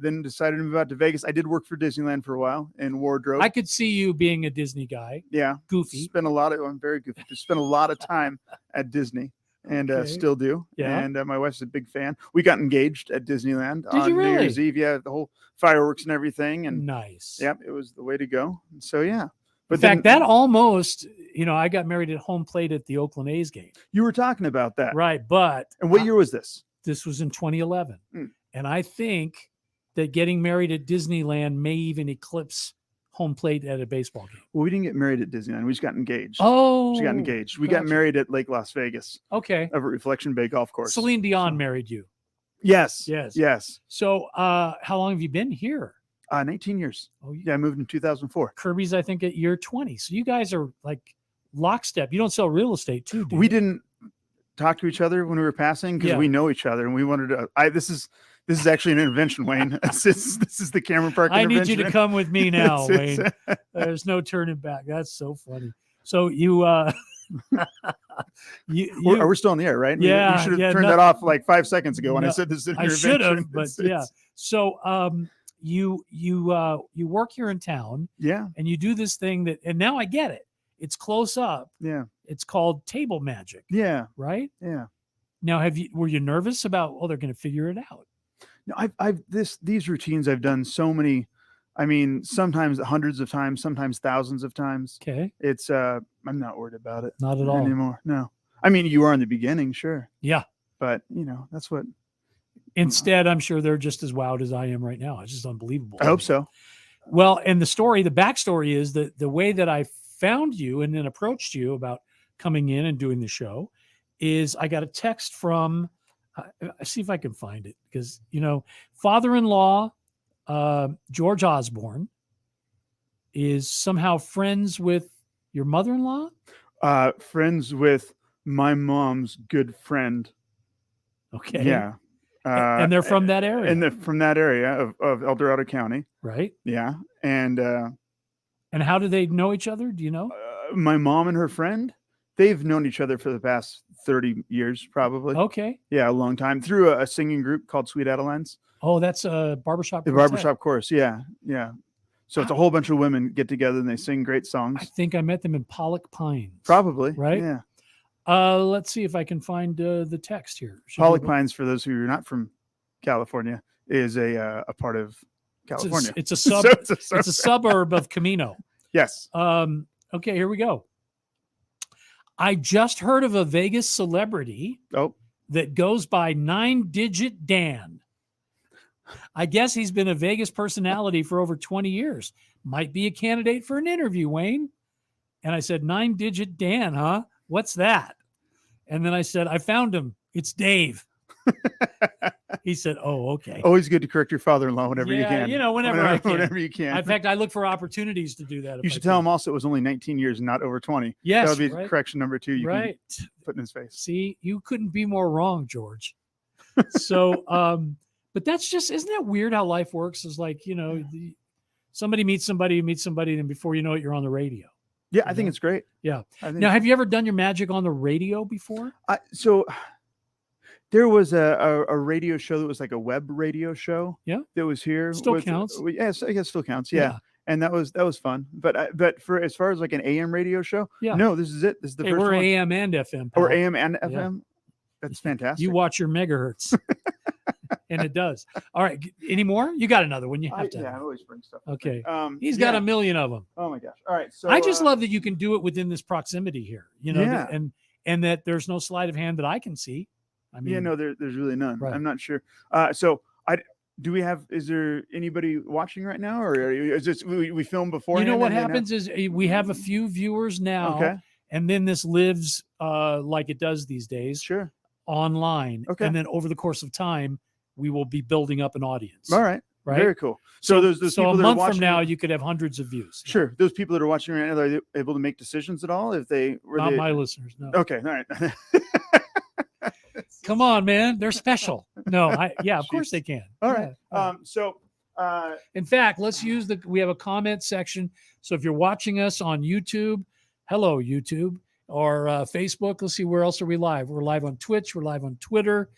then decided to move out to Vegas. I did work for Disneyland for a while in wardrobe. I could see you being a Disney guy. Yeah. Goofy. I'm very goofy. Just spent a lot of time at Disney and still do. Yeah. And my wife's a big fan. We got engaged at Disneyland Did on you really? New Year's Eve. Yeah. The whole fireworks and everything. And nice. Yep. It was the way to go. So, yeah. But In fact, that almost, I got married at home plate at the Oakland A's game. You were talking about that. Right. But. And what year was this? This was in 2011. And I think that getting married at Disneyland may even eclipse home plate at a baseball game. Well, we didn't get married at Disneyland. We just got engaged. Oh. We got engaged. We gotcha. got married at Lake Las Vegas. Okay. Over at Reflection Bay Golf Course. Celine Dion married you. Yes. Yes. Yes. So how long have you been here? 19 years. Oh, yeah. I moved in 2004. Kirby's, I think, at year 20. So you guys are like lockstep. You don't sell real estate too, do We you? didn't talk to each other when we were passing because we know each other and we wanted to. This is This is actually an intervention, Wayne. This is the camera park I intervention. need you to come with me now, It's- Wayne. There's no turning back. That's so funny. So you Are we still on the air, right? Yeah, You should have yeah, turned that off like 5 seconds ago when I No, said this is an I intervention. should have, but It's- yeah. So you work here in town, Yeah. and you do this thing that, and now I get it. It's close up. Yeah. It's called table magic. Yeah. Right. Yeah. Now, were you nervous about? Oh, they're going to figure it out. No, these routines I've done so many. I mean, sometimes hundreds of times, sometimes thousands of times. Okay. It's I'm not worried about it. Not at all anymore. No. I mean, you are in the beginning, sure. Yeah. But that's what. Instead, I'm sure they're just as wowed as I am right now. It's just unbelievable. I hope so. Well, and the backstory is that the way that I found you and then approached you about coming in and doing the show is I got a text from, see if I can find it, because, father-in-law, George Osborne, is somehow friends with your mother-in-law? Friends with my mom's good friend. Okay. Yeah. And they're from that area. And they're from that area of El Dorado County. Right. Yeah. And how do they know each other? Do you know? My mom and her friend, they've known each other for the past 30 years, probably. Okay. Yeah, a long time, through a singing group called Sweet Adelines. Oh, that's a barbershop. The quartet. barbershop chorus. Yeah. Yeah. So it's a whole bunch of women get together and they sing great songs. I think I met them in Pollock Pines. Probably. Right. Yeah. Let's see if I can find the text here. Pollock Pines, for those who are not from California, is a part of California. It's a So suburb of Camino. Yes. Okay, here we go. I just heard of a Vegas celebrity that goes by 9-digit Dan. I guess he's been a Vegas personality for over 20 years. Might be a candidate for an interview, Wayne. And I said, 9-digit Dan, huh? What's that? And then I said, I found him. It's Dave. He said, oh, okay. Always good to correct your father-in-law whenever you can. Whenever I can. Whenever you can. In fact, I look for opportunities to do that. You should tell him also it was only 19 years, not over 20. Yes, that would be right. correction number 2. You Right. can put in his face. See, you couldn't be more wrong, George. So, but that's just, isn't that weird how life works? Is like, somebody meets somebody, and before you know it, you're on the radio. Yeah, I think it's great. Yeah. I think Now, have you ever done your magic on the radio before? So there was a radio show that was like a web radio show. Yeah. That was here. Still counts. Yes, I guess still counts. Yeah. Yeah. And that was fun. But for as far as like an AM radio show, Yeah. no, this is it. This is the Hey, first we're one. AM and FM. Or pal. AM and Yeah. FM. That's fantastic. You watch your megahertz. And it does. All right. Any more? You got another one. You have to. I always bring stuff. Okay. He's got a million of them. Oh my gosh. All right. So I just love that you can do it within this proximity here, Yeah. and that there's no sleight of hand that I can see. I mean, yeah, no, there's really none. Right. I'm not sure. Is there anybody watching right now, or is this we film before? you know what happens is we have a few viewers now, Okay. and then this lives like it does these days, sure, online. Okay. And then over the course of time, we will be building up an audience. All right. Right. Very cool. So those So people a that are month from watching now, you could have hundreds of views. Sure. Those people that are watching right now, are they able to make decisions at all? If they were Not my listeners. No. Okay. All right. Come on, man. They're special. No, of course they can. All right. Yeah. In fact, we have a comment section. So if you're watching us on YouTube, hello, YouTube, or Facebook, let's see, where else are we live? We're live on Twitch. We're live on Twitter.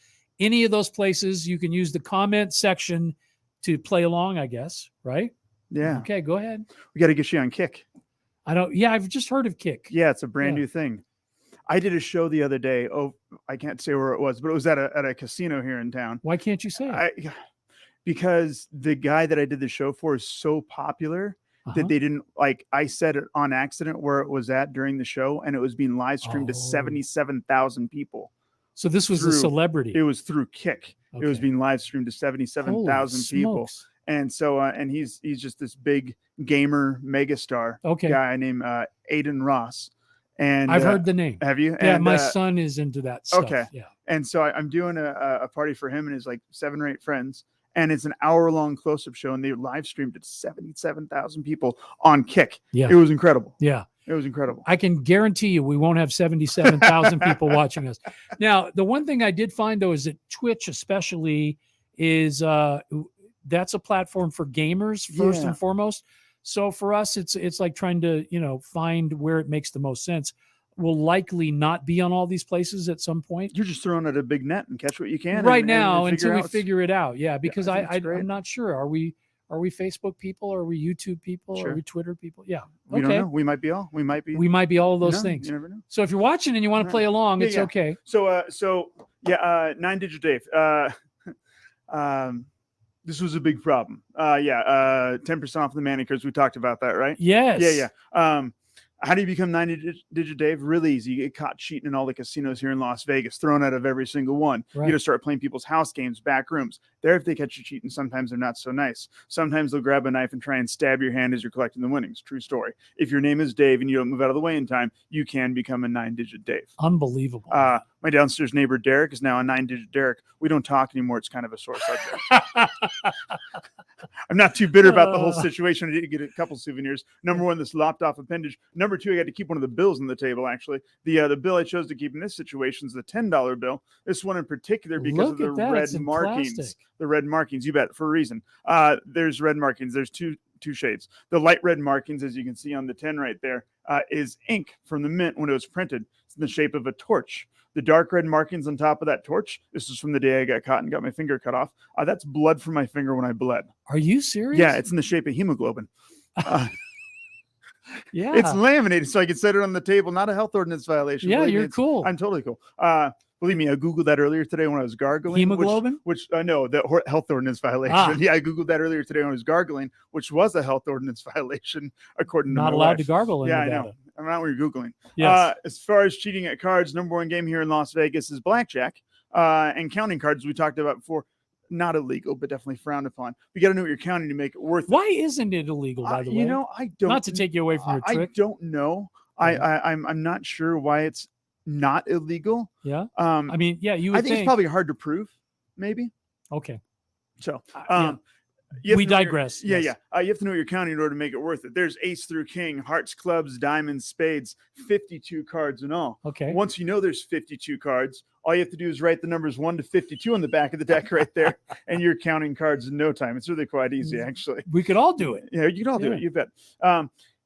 Any of those places, you can use the comment section to play along, I guess. Right? Yeah. Okay, go ahead. We got to get you on Kick. I've just heard of Kick. Yeah, it's a brand new thing. I did a show the other day. Oh, I can't say where it was, but it was at a casino here in town. Why can't you say it? Because the guy that I did the show for is so popular that they didn't I said it on accident where it was at during the show, and it was being live streamed to 77,000 people. So this was a celebrity. It was through Kick. It was being live streamed to 77,000 people. smokes. And so, and he's just this big gamer megastar guy named Aiden Ross. And I've heard the name. Have you? Yeah, and, my son is into that stuff. Okay. Yeah. And so I'm doing a party for him and his 7 or 8 friends. And it's an hour-long close-up show, and they live streamed it 77,000 people on Kick. Yeah. It was incredible. Yeah. It was incredible. I can guarantee you we won't have 77,000 people watching us. Now, the one thing I did find, though, is that Twitch especially is that's a platform for gamers first Yeah. and foremost. So for us, it's like trying to, find where it makes the most sense. We'll likely not be on all these places at some point. You're just throwing at a big net and catch what you can. Right and now, figure until we out. figure it out. Yeah, because I think it's great. I'm not sure. Are we Facebook people? Are we YouTube people? Sure. Are we Twitter people? Yeah. We don't know. We might be all. We might be. We might be all of those No, things. You never know. So if you're watching and you want to play along, Yeah, it's yeah. okay. So 9-digit Dave. This was a big problem. 10% off the manicures. We talked about that, right? Yes. Yeah. How do you become 9-digit Dave? Really easy. You get caught cheating in all the casinos here in Las Vegas, thrown out of every single one. Right. You got to start playing people's house games, back rooms. There, if they catch you cheating, sometimes they're not so nice. Sometimes they'll grab a knife and try and stab your hand as you're collecting the winnings. True story. If your name is Dave and you don't move out of the way in time, you can become a 9-digit Dave. Unbelievable. My downstairs neighbor Derek is now a 9-digit Derek. We don't talk anymore. It's kind of a sore subject. I'm not too bitter about the whole situation. I did get a couple souvenirs. Number one, this lopped off appendage. Number two, I got to keep one of the bills on the table, actually. The bill I chose to keep in this situation is the $10 bill. This one in particular because of the red markings. Plastic. The red markings, you bet, for a reason. There's red markings. There's two shades. The light red markings, as you can see on the 10 right there, is ink from the mint when it was printed. It's in the shape of a torch. The dark red markings on top of that torch, this is from the day I got caught and got my finger cut off. That's blood from my finger when I bled. Are you serious? Yeah, it's in the shape of hemoglobin. Yeah. It's laminated, so I can set it on the table. Not a health ordinance violation. Yeah, Believe me, you're cool. I'm totally cool. Believe me, I Googled that earlier today when I was gargling. Hemoglobin? Which no, the health ordinance violation. Ah. Yeah, I Googled that earlier today when I was gargling, which was a health ordinance violation, according to Not my allowed wife. to gargle in Yeah, I Nevada. know. I'm not where you're Googling. Yes. As far as cheating at cards, number one game here in Las Vegas is blackjack. And counting cards, we talked about before, not illegal, but definitely frowned upon. You got to know what you're counting to make it worth it. Why isn't it illegal, by the way? I don't. Not to take you away from your trick. I don't know. I'm not sure why it's not illegal. Yeah. I mean, yeah, you would I think it's probably hard to prove, maybe. Okay. So, we digress. Yeah, yes. yeah. You have to know what you're counting in order to make it worth it. There's ace through king, hearts, clubs, diamonds, spades, 52 cards in all. Okay. Once you know there's 52 cards, all you have to do is write the numbers 1 to 52 on the back of the deck right there, and you're counting cards in no time. It's really quite easy, actually. We could all do it. Yeah, you can all do it. You bet.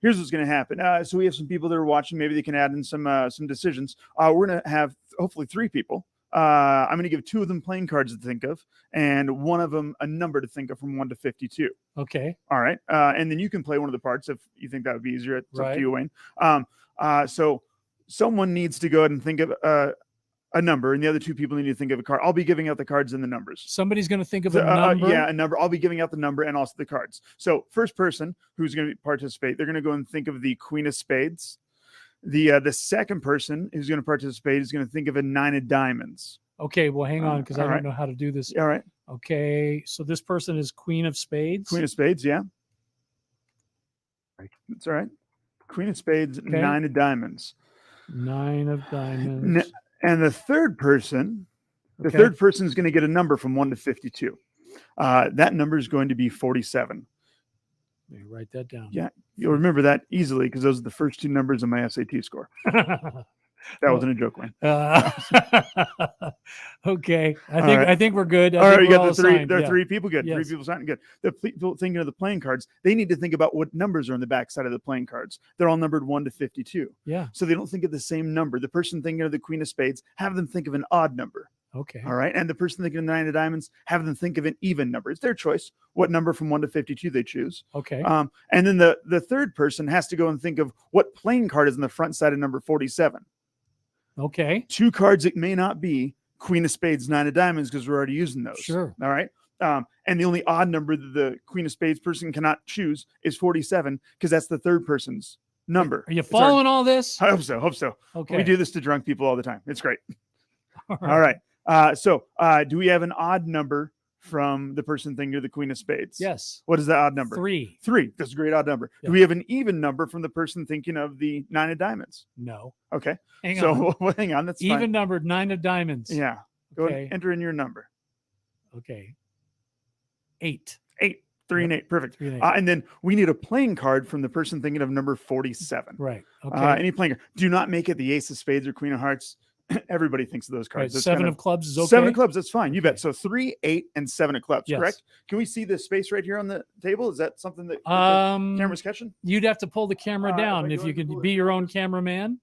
Here's what's going to happen. So we have some people that are watching. Maybe they can add in some decisions. We're going to have hopefully 3 people. I'm going to give 2 of them playing cards to think of, and one of them a number to think of from 1 to 52. Okay. All right. And then you can play one of the parts if you think that would be easier. It's up to you, Wayne. So someone needs to go ahead and think of a number, and the other 2 people need to think of a card. I'll be giving out the cards and the numbers. Somebody's going to think of a number. Yeah, a number. I'll be giving out the number and also the cards. So first person who's going to participate, they're going to go and think of the Queen of Spades. The second person who's going to participate is going to think of a 9 of diamonds. Okay, well, hang on, because I all don't right. know how to do this. All right. Okay, so this person is Queen of Spades. Queen of Spades, yeah. That's all right. Queen of Spades, 9 of diamonds. 9 of diamonds. And the third person, Okay. third person is going to get a number from 1 to 52. That number is going to be 47. Let me write that down. Yeah, you'll remember that easily because those are the first 2 numbers of my SAT score. That wasn't a joke, Wayne. Okay, right. I think we're good. All right, you got all the 3. assigned. There are Yeah. 3 people. Good. Yes. 3 people sounding good. The people thinking of the playing cards, they need to think about what numbers are on the back side of the playing cards. They're all numbered 1 to 52. Yeah. So they don't think of the same number. The person thinking of the Queen of Spades, have them think of an odd number. Okay. All right. And the person thinking of the 9 of diamonds, have them think of an even number. It's their choice what number from 1 to 52 they choose. Okay. And then the third person has to go and think of what playing card is on the front side of number 47. Okay. 2 cards it may not be Queen of Spades, 9 of diamonds, because we're already using those. Sure. All right. And the only odd number that the Queen of Spades person cannot choose is 47, because that's the third person's number. Are you following all this? I hope so. Hope so. Okay. We do this to drunk people all the time. It's great. All All right. So do we have an odd number from the person thinking of the Queen of Spades? Yes. What is the odd number? 3. 3. That's a great odd number. Yeah. Do we have an even number from the person thinking of the 9 of diamonds? No. Okay. Hang on. So hang on. That's Even fine. numbered 9 of diamonds. Yeah. Go ahead Okay. and enter in your number. Okay. 8. 8. 3 and 8. Perfect. 3 and 8. And then we need a playing card from the person thinking of number 47. Right. Okay. Any playing card. Do not make it the Ace of Spades or Queen of Hearts. everybody thinks of those cards. Right, It's seven kind of clubs is okay? 7 of clubs, that's fine. You bet. So 3, 8, and 7 of clubs, Yes. correct? Can we see the space right here on the table? Is that something that the camera's catching? You'd have to pull the camera down if I if go you ahead and could pull be your own cameraman.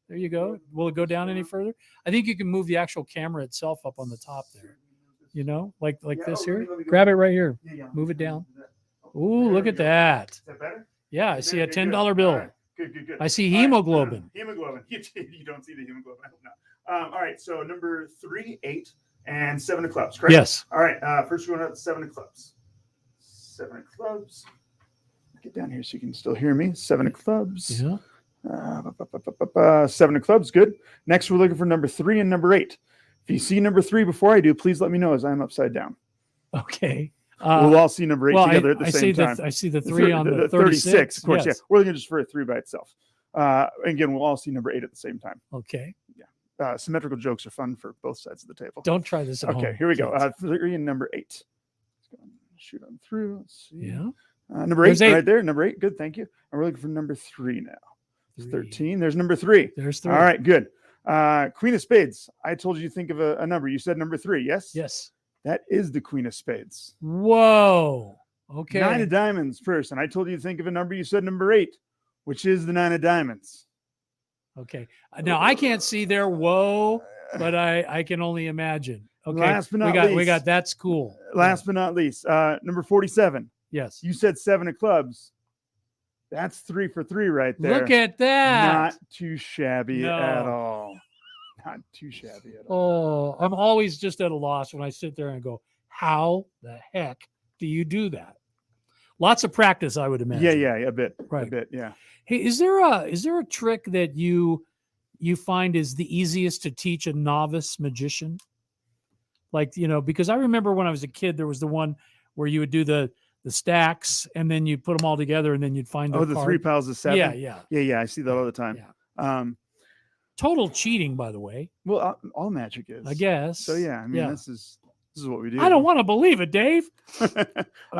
There you go. Will it go down any further? I think you can move the actual camera itself up on the top there. You know, like this here. Grab it right here. Move it down. Ooh, look at that. Is that better? Yeah, I see a $10 bill. All right. Good. I see All right. hemoglobin. Hemoglobin. You don't see the hemoglobin. I hope not. All right. So number 3, 8, and 7 of clubs, correct? Yes. All right. First we're going to 7 of clubs. 7 of clubs. Get down here so you can still hear me. 7 of clubs. Yeah. 7 of clubs. Good. Next, we're looking for number 3 and number 8. If you see number 3 before I do, please let me know as I'm upside down. Okay. We'll all see number 8 together at the same time. I see the 3 on the 36, of course. Yes. Yeah, we're looking just for a 3 by itself. Again, we'll all see number 8 at the same time. Okay. Yeah. Symmetrical jokes are fun for both sides of the table. Don't try this at home. Okay, here we go. kids. 3 and number 8. Let's go and shoot on through. Let's see. Yeah. Number 8 right there. Number 8. Good. Thank you. And we're looking for number 3 now. There's 13. There's number 3. There's 3. All right. Good. Queen of Spades. I told you to think of a number. You said number 3. Yes. Yes. That is the Queen of Spades. Whoa. Okay. 9 of Diamonds first. And I told you to think of a number. You said number 8, which is the 9 of Diamonds. Okay. Now I can't see there. Whoa. But I can only imagine. Okay. Last but not we least. got that's cool. Last but not least, number 47. Yes. You said 7 of clubs. That's 3 for 3 right there. Look at that. Not too shabby at all. Not too shabby at all. Oh, I'm always just at a loss when I sit there and go, how the heck do you do that? Lots of practice, I would imagine. Yeah, a bit. Right. A bit, yeah. Hey, is there a trick that you find is the easiest to teach a novice magician? Like, because I remember when I was a kid, there was the one where you would do the stacks and then you'd put them all together and then you'd find the 3 piles of 7. Yeah. I see that all the time. Yeah. Total cheating, by the way. Well, all magic is, I guess. So yeah, I mean, this is what we do. I don't want to believe it, Dave.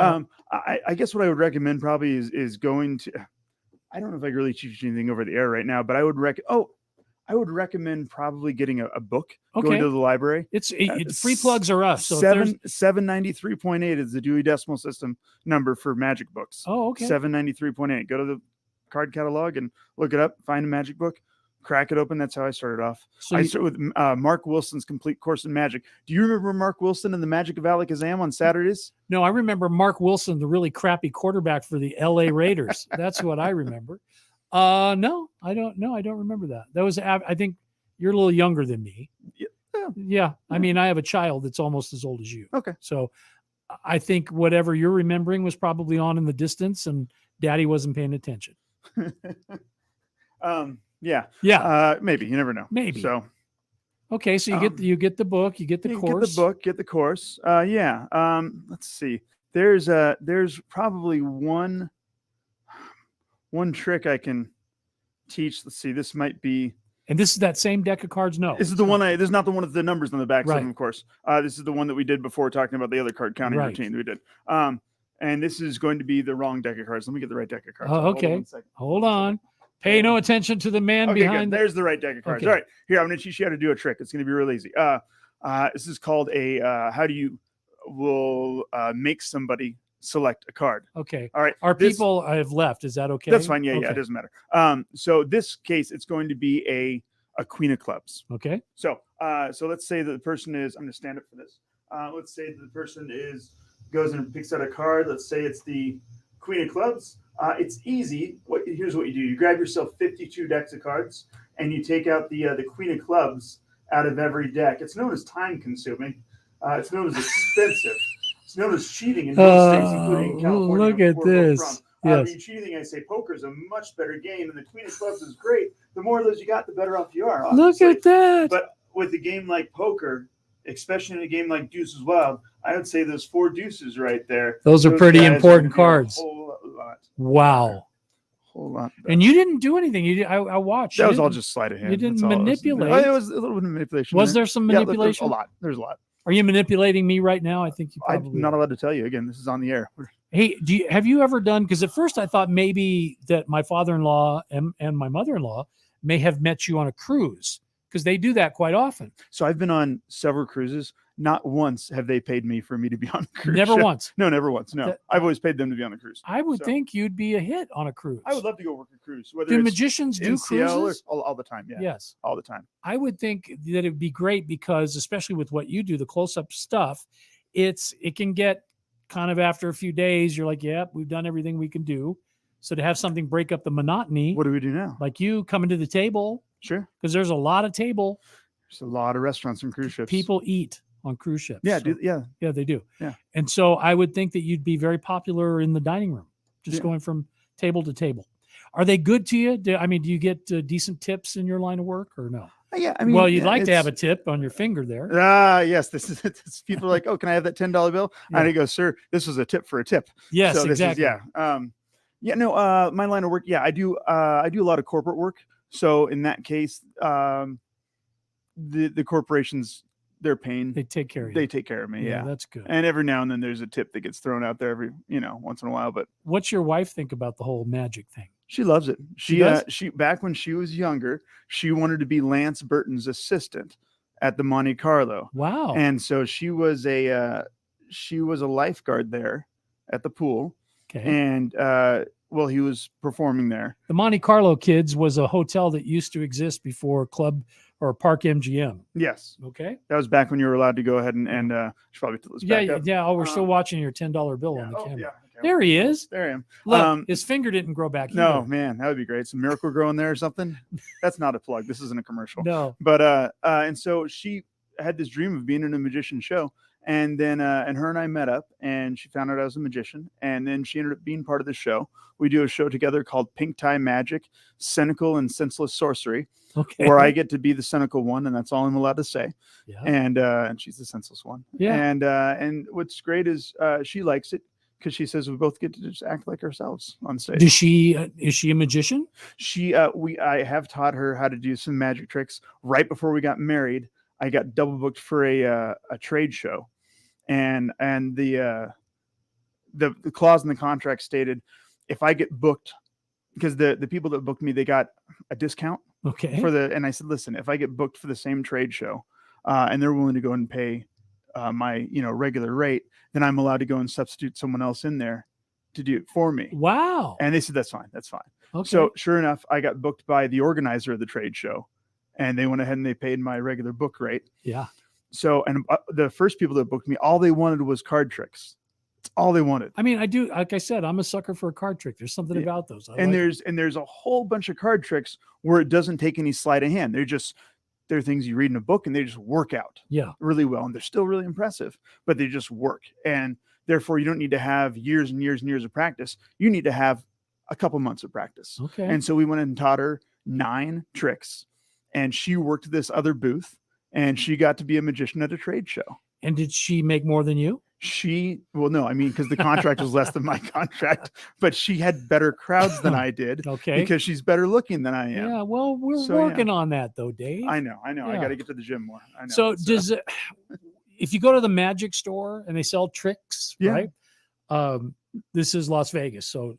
I guess what I would recommend probably is going to. I don't know if I can really teach you anything over the air right now, but I would recommend probably getting a book. Okay. Going to the library. It's free plugs are us. So 793.8 is the Dewey Decimal System number for magic books. Oh, okay. 793.8. Go to the card catalog and look it up. Find a magic book. Crack it open. That's how I started off. So I started with Mark Wilson's Complete Course in Magic. Do you remember Mark Wilson and the Magic of Alakazam on Saturdays? No, I remember Mark Wilson, the really crappy quarterback for the LA Raiders. That's what I remember. No, I don't know. I don't remember that. That was, I think you're a little younger than me. Yeah. I mean, I have a child that's almost as old as you. Okay. So I think whatever you're remembering was probably on in the distance and daddy wasn't paying attention. Yeah. Maybe. You never know. Maybe. So okay, so you get the book, you get the course. Get the book, get the course. Let's see. There's probably one trick I can teach. Let's see. This might be. And this is that same deck of cards? No. This is the one this is not the one with the numbers on the back Right. of course. This is the one that we did before talking about the other card counting Right. routine that we did. And this is going to be the wrong deck of cards. Let me get the right deck of cards. Oh, okay. Hold on. Pay no attention to the man Okay, behind. good. There's the right deck of cards. Okay. All right. Here, I'm going to teach you how to do a trick. It's going to be real easy. This is called how do you make somebody select a card. Okay. All right. Our people have left. Is that okay? That's fine. Yeah, Okay. it doesn't matter. So this case, it's going to be a queen of clubs. Okay. So let's say that the person is. I'm going to stand up for this. Let's say that the person goes and picks out a card. Let's say it's the queen of clubs. It's easy. Here's what you do: you grab yourself 52 decks of cards, and you take out the queen of clubs out of every deck. It's known as time-consuming. It's known as expensive. It's known as cheating in most states, including California. Look at where we're this. from. Yes. The cheating, I say, poker is a much better game, and the queen of clubs is great. The more of those you got, the better off you are. Look Obviously. at that. But with a game like poker, especially in a game like Deuces Wild, I would say those 4 deuces right there. Those are pretty guys important are cards. A whole lot. Wow. Whole lot. And you didn't do anything. I watched. That You was all didn't- just sleight of hand. You didn't That's all it was. manipulate. It was a little bit of manipulation. Was there some Yeah, manipulation? a lot. There's a lot. Are you manipulating me right now? I think you probably. I'm not allowed to tell you. Again, this is on the air. Hey, have you ever done? Because at first I thought maybe that my father-in-law and my mother-in-law may have met you on a cruise because they do that quite often. So I've been on several cruises. Not once have they paid me for me to be on a cruise. Never ship. once. No, never once. No, I've always paid them to be on the cruise. I would think you'd be a hit on a cruise. I would love to go work a cruise. Whether Do it's magicians do in Seattle or- cruises? all the time? Yeah. Yes. All the time. I would think that it would be great because, especially with what you do, the close-up stuff, it can get kind of after a few days, you're like, yeah, we've done everything we can do. So to have something break up the monotony. What do we do now? Like you coming to the table. Sure. Because there's a lot of table. There's a lot of restaurants and cruise ships. People eat on cruise ships. Yeah, So- yeah, they do. Yeah. And so I would think that you'd be very popular in the dining room, just Yeah. going from table to table. Are they good to you? Do you get decent tips in your line of work or no? Yeah, I mean, well, you'd yeah, like to have a it's- tip on your finger there. Yes, this is it's, people are like, oh, can I have that $10 bill? Yeah. And I go, sir, this was a tip for a tip. Yes, So this is- exactly. my line of work. Yeah, I do a lot of corporate work. So in that case, the corporations, they're paying. They take care of you. They take care of me. Yeah, Yeah, that's good. And every now and then there's a tip that gets thrown out there every, once in a while. But What's your wife think about the whole magic thing? she loves it. She does? She back when she was younger, she wanted to be Lance Burton's assistant at the Monte Carlo. Wow. And so she was a lifeguard there at the pool. Okay. And he was performing there. The Monte Carlo Kids was a hotel that used to exist before Club or Park MGM. Yes. Okay. That was back when you were allowed to go ahead and should probably put this back Yeah, up. yeah. Oh, we're still watching your $10 bill on the oh, camera. yeah, okay. There he is. There I am. Look, his finger didn't grow back. No, either. man, that would be great. Some miracle growing there or something. That's not a plug. This isn't a commercial. No. But and so she had this dream of being in a magician show. And then and her and I met up and she found out I was a magician. And then she ended up being part of the show. We do a show together called Pink Tie Magic, Cynical and Senseless Sorcery. Okay. Where I get to be the cynical one, and that's all I'm allowed to say. Yeah. And she's the senseless one. Yeah. And what's great is she likes it because she says we both get to just act like ourselves on stage. Does she? Is she a magician? I have taught her how to do some magic tricks. Right before we got married, I got double booked for a trade show, and the clause in the contract stated if I get booked, because the people that booked me, they got a discount. Okay. And I said, listen, if I get booked for the same trade show, and they're willing to go and pay my regular rate, then I'm allowed to go and substitute someone else in there to do it for me. Wow. And they said that's fine. Okay. So sure enough, I got booked by the organizer of the trade show, and they went ahead and they paid my regular book rate. Yeah. So and the first people that booked me, all they wanted was card tricks. That's all they wanted. I mean, I do. Like I said, I'm a sucker for a card trick. There's something about those. There's a whole bunch of card tricks where it doesn't take any sleight of hand. They're things you read in a book and they just work out really well. And they're still really impressive, but they just work. And therefore you don't need to have years and years and years of practice. You need to have a couple months of practice. Okay. And so we went and taught her 9 tricks, and she worked this other booth and she got to be a magician at a trade show. And did she make more than you? Because the contract was less than my contract, but she had better crowds than I did. Okay. Because she's better looking than I am. Yeah. Well, we're working on that though, Dave. I know. I Yeah. got to get to the gym more. I know. So does it, if you go to the magic store and they sell tricks, Yeah. right? This is Las Vegas. So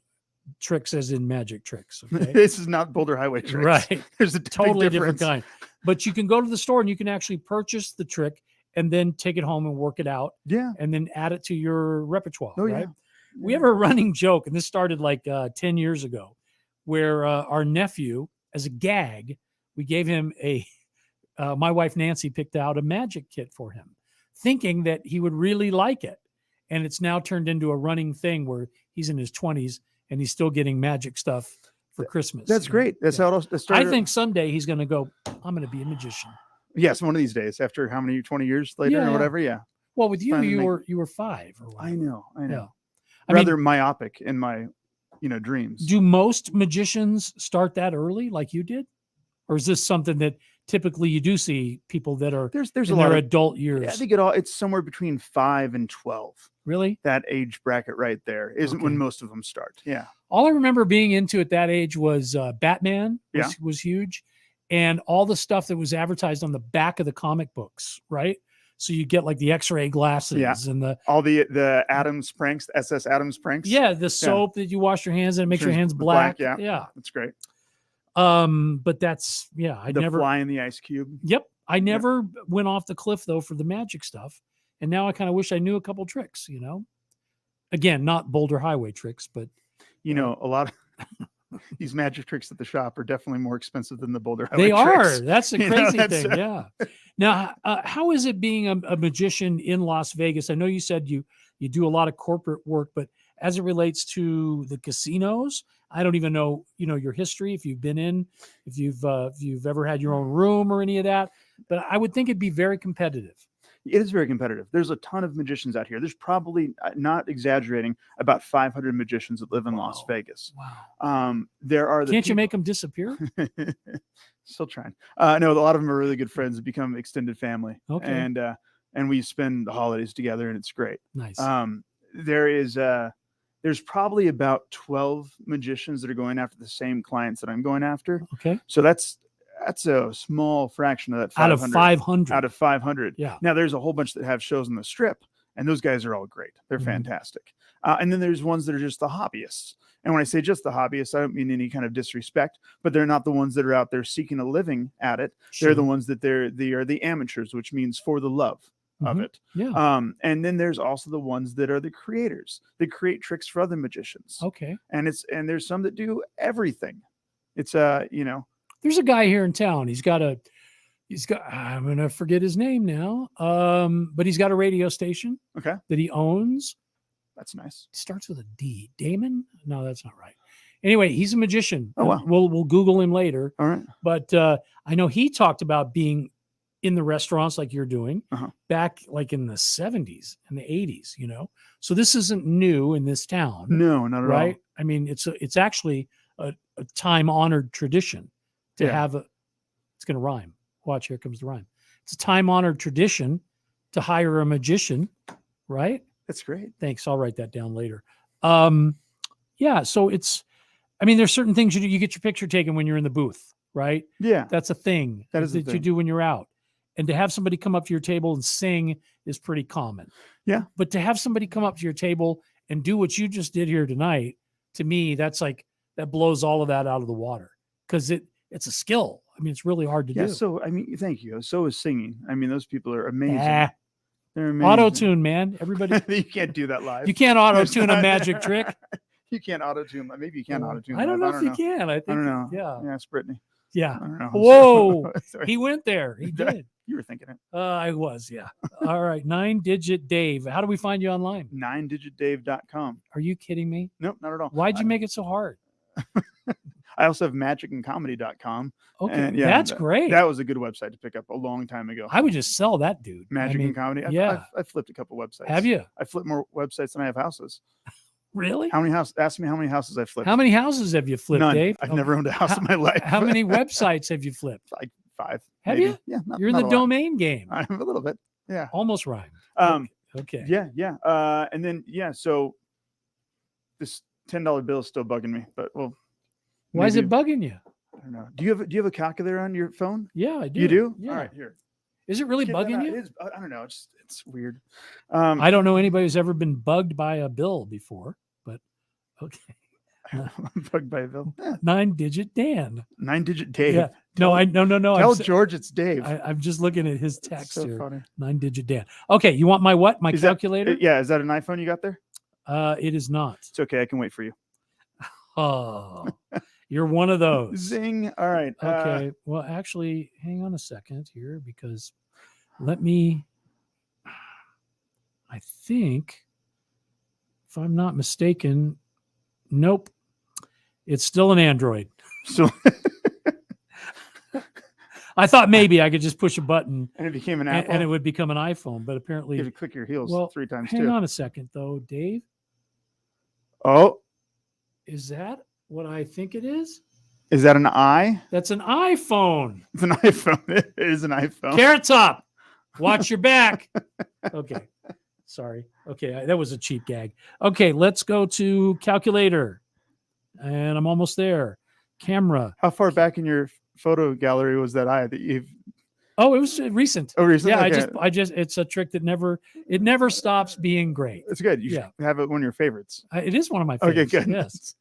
tricks as in magic tricks. Okay. This is not Boulder Highway tricks. Right. There's a totally big different difference. kind. But you can go to the store and you can actually purchase the trick and then take it home and work it out. Yeah. And then add it to your repertoire. Oh, right. yeah. We have a running joke, and this started like 10 years ago, where our nephew, as a gag, we gave him my wife Nancy picked out a magic kit for him, thinking that he would really like it. And it's now turned into a running thing where he's in his 20s and he's still getting magic stuff for Christmas. That's great. That's how it started. I think someday he's going to go, I'm going to be a magician. Yes, one of these days, after how many 20 years later Yeah. or whatever. Yeah. Well, with you, Finally you were 5 or whatever. I know. Yeah. Rather myopic in my, dreams. Do most magicians start that early, like you did, or is this something that typically you do see people that are There's in a lot their of adult years? Yeah, I think it's somewhere between 5 and 12. Really? That age bracket right there isn't Okay. when most of them start. Yeah. All I remember being into at that age was Batman Yeah. was huge, and all the stuff that was advertised on the back of the comic books, right? So you get like the X-ray glasses and all the Adams pranks, the SS Adams pranks. the soap that you wash your hands in and it makes your Turns hands black. Yeah. Yeah. That's great. But that's I The never fly in the ice cube. Yep. I never went off the cliff though for the magic stuff. And now I kind of wish I knew a couple tricks, Again, not Boulder Highway tricks, but a lot of these magic tricks at the shop are definitely more expensive than the Boulder Highway they are. tricks. That's the crazy thing. Yeah. Now, how is it being a magician in Las Vegas? I know you said you do a lot of corporate work, but as it relates to the casinos, I don't even know, your history, if you've been in, if you've ever had your own room or any of that, but I would think it'd be very competitive. It is very competitive. There's a ton of magicians out here. There's probably, not exaggerating, about 500 magicians that live in Las Vegas. Wow. There are Can't you make them disappear? Still trying. No, a lot of them are really good friends that become extended family. Okay. And we spend the holidays together, and it's great. Nice. There's probably about 12 magicians that are going after the same clients that I'm going after. Okay. So that's a small fraction of that 500. Out of 500. Out of 500. Yeah. Now there's a whole bunch that have shows on the Strip, and those guys are all great. They're fantastic. And then there's ones that are just the hobbyists. And when I say just the hobbyists, I don't mean any kind of disrespect, but they're not the ones that are out there seeking a living at it. Sure. They're the ones that they are the amateurs, which means for the love of it. Yeah. And then there's also the ones that are the creators. They create tricks for other magicians. Okay. And there's some that do everything. It's There's a guy here in town. He's got I'm going to forget his name now. But he's got a radio station that he owns. That's nice. It starts with a D. Damon? No, that's not right. Anyway, he's a magician. Oh, wow. We'll Google him later. All right. But I know he talked about being in the restaurants like you're doing back like in the 70s and the 80s, So this isn't new in this town. No, not at all. Right? I mean, it's actually a time-honored tradition to have it's going to rhyme. Watch, here comes the rhyme. It's a time-honored tradition to hire a magician, right? That's great. Thanks. I'll write that down later. Yeah. So there's certain things you do. You get your picture taken when you're in the booth, right? Yeah. That's a thing that you do when you're out. And to have somebody come up to your table and sing is pretty common. Yeah. But to have somebody come up to your table and do what you just did here tonight, to me, that blows all of that out of the water, because it's a skill. I mean, it's really hard to do. So, thank you. So is singing. Those people are amazing. They're amazing. Auto-tune, man. Everybody. You can't do that live. You can't auto-tune a magic trick. You can't auto-tune. Maybe you can auto-tune. I don't know if you can. I don't know. Yeah. Yeah, it's Brittany. Yeah. I don't know. Whoa. He went there. He did. You were thinking it. I was, yeah. All right. 9-digit Dave. How do we find you online? 9digitdave.com. Are you kidding me? Nope, not at all. Why'd you make it so hard? I also have magicandcomedy.com. Okay. And that's great. That was a good website to pick up a long time ago. I would just sell that, dude. Magic and Comedy. I've flipped a couple websites. Have you? I flipped more websites than I have houses. Really? How many houses? Ask me how many houses I flipped. How many houses have you flipped, None. Dave? I've never owned a house in my life. How many websites have you flipped? Like 5. Have maybe. you? Yeah. You're in the domain game. I'm a little bit. Yeah. Almost rhymed. Okay. Yeah. And then so this $10 bill is still bugging me, but why is it bugging you? I don't know. Do you have a calculator on your phone? Yeah, I do. You do? Yeah. All right, here. Is it really bugging you? It is. I don't know. It's weird. I don't know anybody who's ever been bugged by a bill before, but okay. Bugged by a bill. 9-digit Dan. 9-digit Dave. Yeah. No. Tell George it's Dave. I'm just looking at his text so here. Funny. 9-digit Dan. Okay, you want my what? My calculator? Is that an iPhone you got there? It is not. It's okay. I can wait for you. Oh, you're one of those. Zing. All right. Okay. Well, actually, hang on a second here, because I think, if I'm not mistaken, nope, it's still an Android. So I thought maybe I could just push a button and it became an Apple, and it would become an iPhone, but apparently you have to click your heels 3 times. Hang on a second, though, Dave. Oh, is that what I think it is? Is that an I? That's an iPhone. It's an iPhone. It is an iPhone. Carrot Top, watch your back. Okay. Sorry. Okay. That was a cheap gag. Okay. Let's go to calculator. And I'm almost there. Camera. How far back in your photo gallery was that eye that you've? Oh, it was recent. Oh, recent. Yeah. Okay. I just, it's a trick that never stops being great. It's good. You should have it one of your favorites. It is one of my favorites. Okay, good. Yes.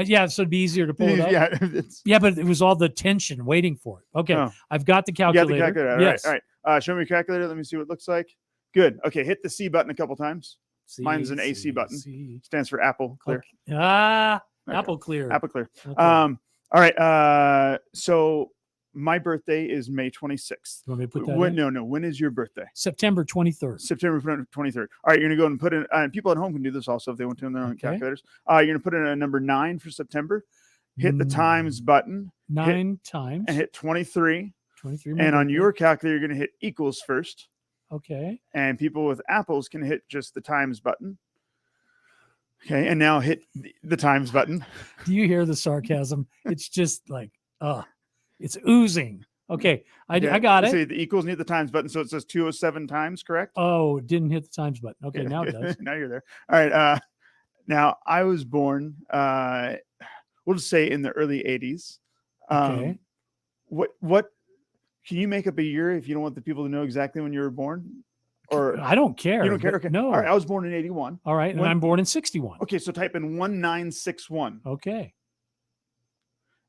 Yeah, so it'd be easier to pull it up. Yeah, Yeah, but it was all the tension waiting for it. Okay, Oh. I've got the You got calculator. the calculator. Yes. All right. Show me your calculator. Let me see what it looks like. Good. Okay, hit the C button a couple times. Mine's an AC button. Stands for Apple Clear. Okay. Okay. Apple Clear. Apple Clear. Okay. All right. So my birthday is May 26th. You want me to put that when, in? No. When is your birthday? September 23rd. September 23rd. All right, you're going to go and put in, and people at home can do this also if they want to on their own calculators. You're going to put in a number 9 for September. Hit the times button. 9 times. And hit 23. 23. And on your calculator, you're going to hit equals first. Okay. And people with Apples can hit just the times button. Okay, and now hit the times button. Do you hear the sarcasm? It's just like, it's oozing. Okay, I got it. See the equals and hit the times button, so it says 207 times, correct? Oh, it didn't hit the times button. Okay, now it does. Now you're there. All right. Now I was born, we'll just say in the early 80s. Okay. What can you make up a year if you don't want the people to know exactly when you were born? Or I don't care. You don't care? but Okay. No. All right. I was born in 81. All right, and I'm born in 61. Okay, so type in 1961. Okay.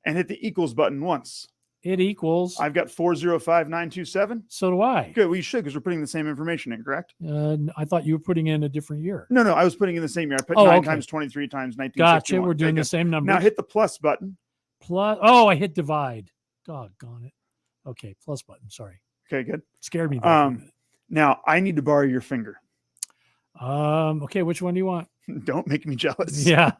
And hit the equals button once. It equals. I've got 405927. So do I. Good. We should, because we're putting the same information in, correct? I thought you were putting in a different year. No, I was putting in the same year. I put 9 times 23 times 1961. Gotcha. We're doing the same number. Now hit the plus button. Plus. Oh, I hit divide. Doggone it. Okay, plus button. Sorry. Okay, good. Scared me. There for a minute. Now I need to borrow your finger. Okay, which one do you want? Don't make me jealous. Yeah.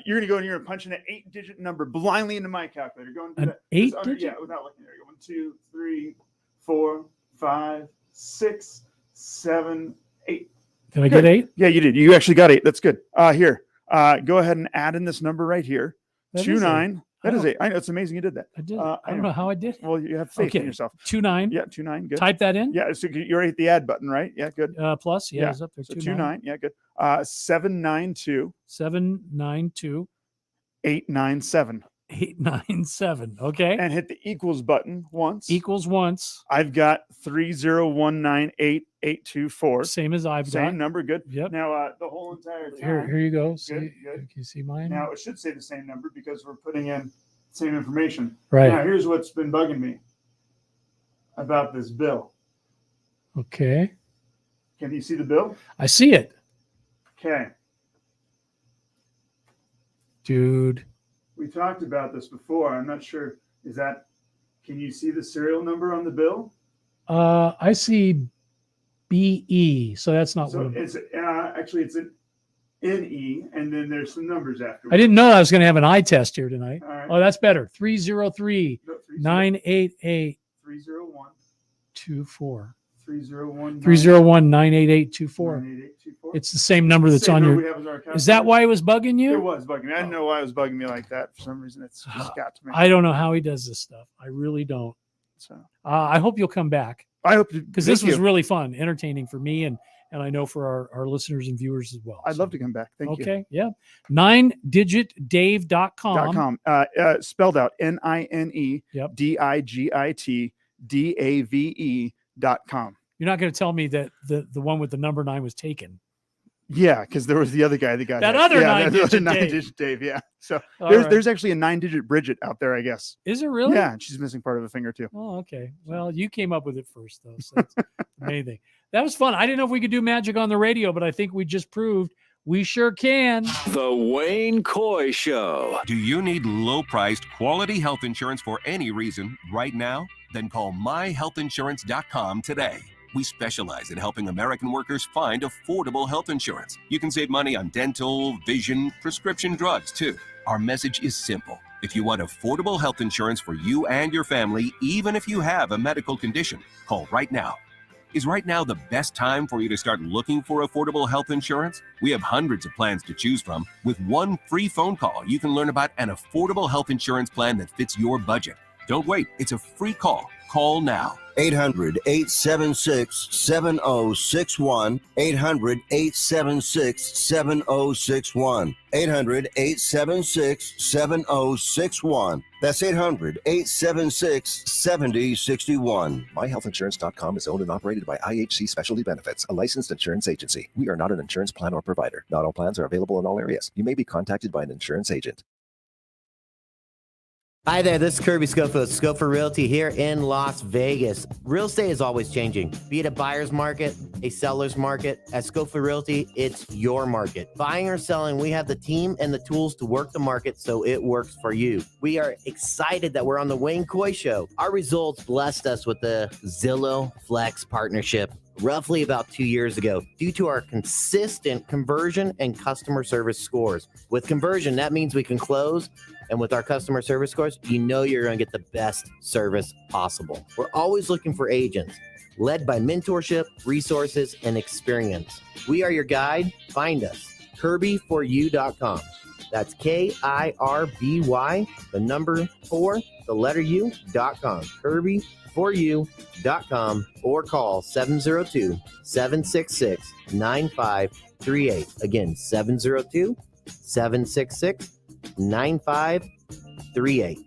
You're gonna go in here and punch in an 8-digit number blindly into my calculator. Go and do An that. 8-digit? Yeah, without looking there. 1, 2, 3, 4, 5, 6, 7, 8. Did I get 8? Yeah, you did. You actually got 8. That's good. Here. Go ahead and add in this number right here. That 29. That is Oh. 8. I know it's amazing you did that. I did. I don't know how I did. Well, you have faith in yourself. 29. Yeah, 29. Good. Type that in. Yeah, so you already hit the add button, right? Yeah, good. Plus, yeah, it's up there. So 29. Yeah, good. 792. 792. 897. 897. Okay. And hit the equals button once. Equals once. I've got 301988824. Same as I've got. Same number. Good. Yep. Now the whole entire time. Here you go. See, Good. Can you see mine? Now it should say the same number because we're putting in the same information. Right. Now here's what's been bugging me about this bill. Okay. Can you see the bill? I see it. Okay. Dude. We talked about this before. I'm not sure. Can you see the serial number on the bill? I see BE, so that's not So one of them. it's actually it's an NE, and then there's some numbers after. I didn't know I was going to have an eye test here tonight. All right. Oh, that's better. 303 988 301 24. 301 301 988 24. 98824. It's the same number that's Same on number your. we have as our Is that why it was bugging you? It was bugging me. I didn't know why it was bugging me like that. For some reason, it's just got to me. I don't know how he does this stuff. I really don't. So I hope you'll come back. I hope because this was really fun, entertaining for me, and I know for our listeners and viewers as well. I'd love to come back. Thank you. Okay, yeah. 9digitdave.com. Spelled out NINEDIGITDAVE.com. You're not going to tell me that the one with the number 9 was taken. Yeah, because there was the other guy that got that hit. other yeah, 9-digit nine-digit Dave. Yeah. So right. there's actually a 9-digit Bridget out there, I guess. Is there really? Yeah, and she's missing part of a finger too. Oh, okay. Well, you came up with it first, though. So that's amazing. That was fun. I didn't know if we could do magic on the radio, but I think we just proved we sure can. The Wayne Coy Show. Do you need low-priced, quality health insurance for any reason right now? Then call myhealthinsurance.com today. We specialize in helping American workers find affordable health insurance. You can save money on dental, vision, prescription drugs, too. Our message is simple. If you want affordable health insurance for you and your family, even if you have a medical condition, call right now. Is right now the best time for you to start looking for affordable health insurance? We have hundreds of plans to choose from. With one free phone call, you can learn about an affordable health insurance plan that fits your budget. Don't wait. It's a free call. Call now. 800-876-7061. 800-876-7061. 800-876-7061. That's 800-876-7061. MyHealthInsurance.com is owned and operated by IHC Specialty Benefits, a licensed insurance agency. We are not an insurance plan or provider. Not all plans are available in all areas. You may be contacted by an insurance agent. Hi there, this is Kirby Scofield, Scofield Realty here in Las Vegas. Real estate is always changing, be it a buyer's market, a seller's market. At Scofield Realty, it's your market. Buying or selling, we have the team and the tools to work the market so it works for you. We are excited that we're on the Wayne Coy Show. Our results blessed us with the Zillow Flex partnership roughly about 2 years ago due to our consistent conversion and customer service scores. With conversion, that means we can close. And with our customer service scores, you know you're going to get the best service possible. We're always looking for agents led by mentorship, resources, and experience. We are your guide. Find us. Kirby4U.com. That's Kirby, the number 4, the letter U.com. Kirby4U.com or call 702-766-9538. Again, 702-766-9538.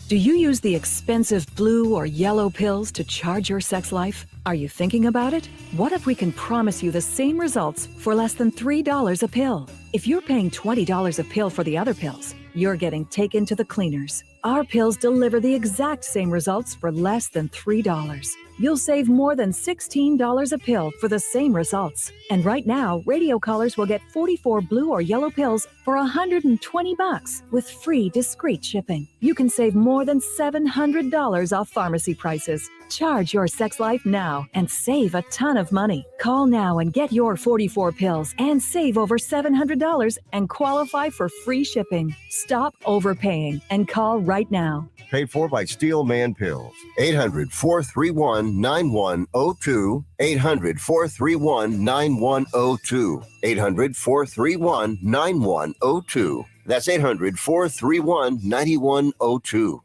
Do you use the expensive blue or yellow pills to charge your sex life? Are you thinking about it? What if we can promise you the same results for less than $3 a pill? If you're paying $20 a pill for the other pills, you're getting taken to the cleaners. Our pills deliver the exact same results for less than $3. You'll save more than $16 a pill for the same results. And right now, radio callers will get 44 blue or yellow pills for $120 with free discreet shipping. You can save more than $700 off pharmacy prices. Charge your sex life now and save a ton of money. Call now and get your 44 pills and save over $700 and qualify for free shipping. Stop overpaying and call right now. Paid for by Steel Man Pills. 800-431-9102. 800-431-9102. 800-431-9102. That's 800-431-9102.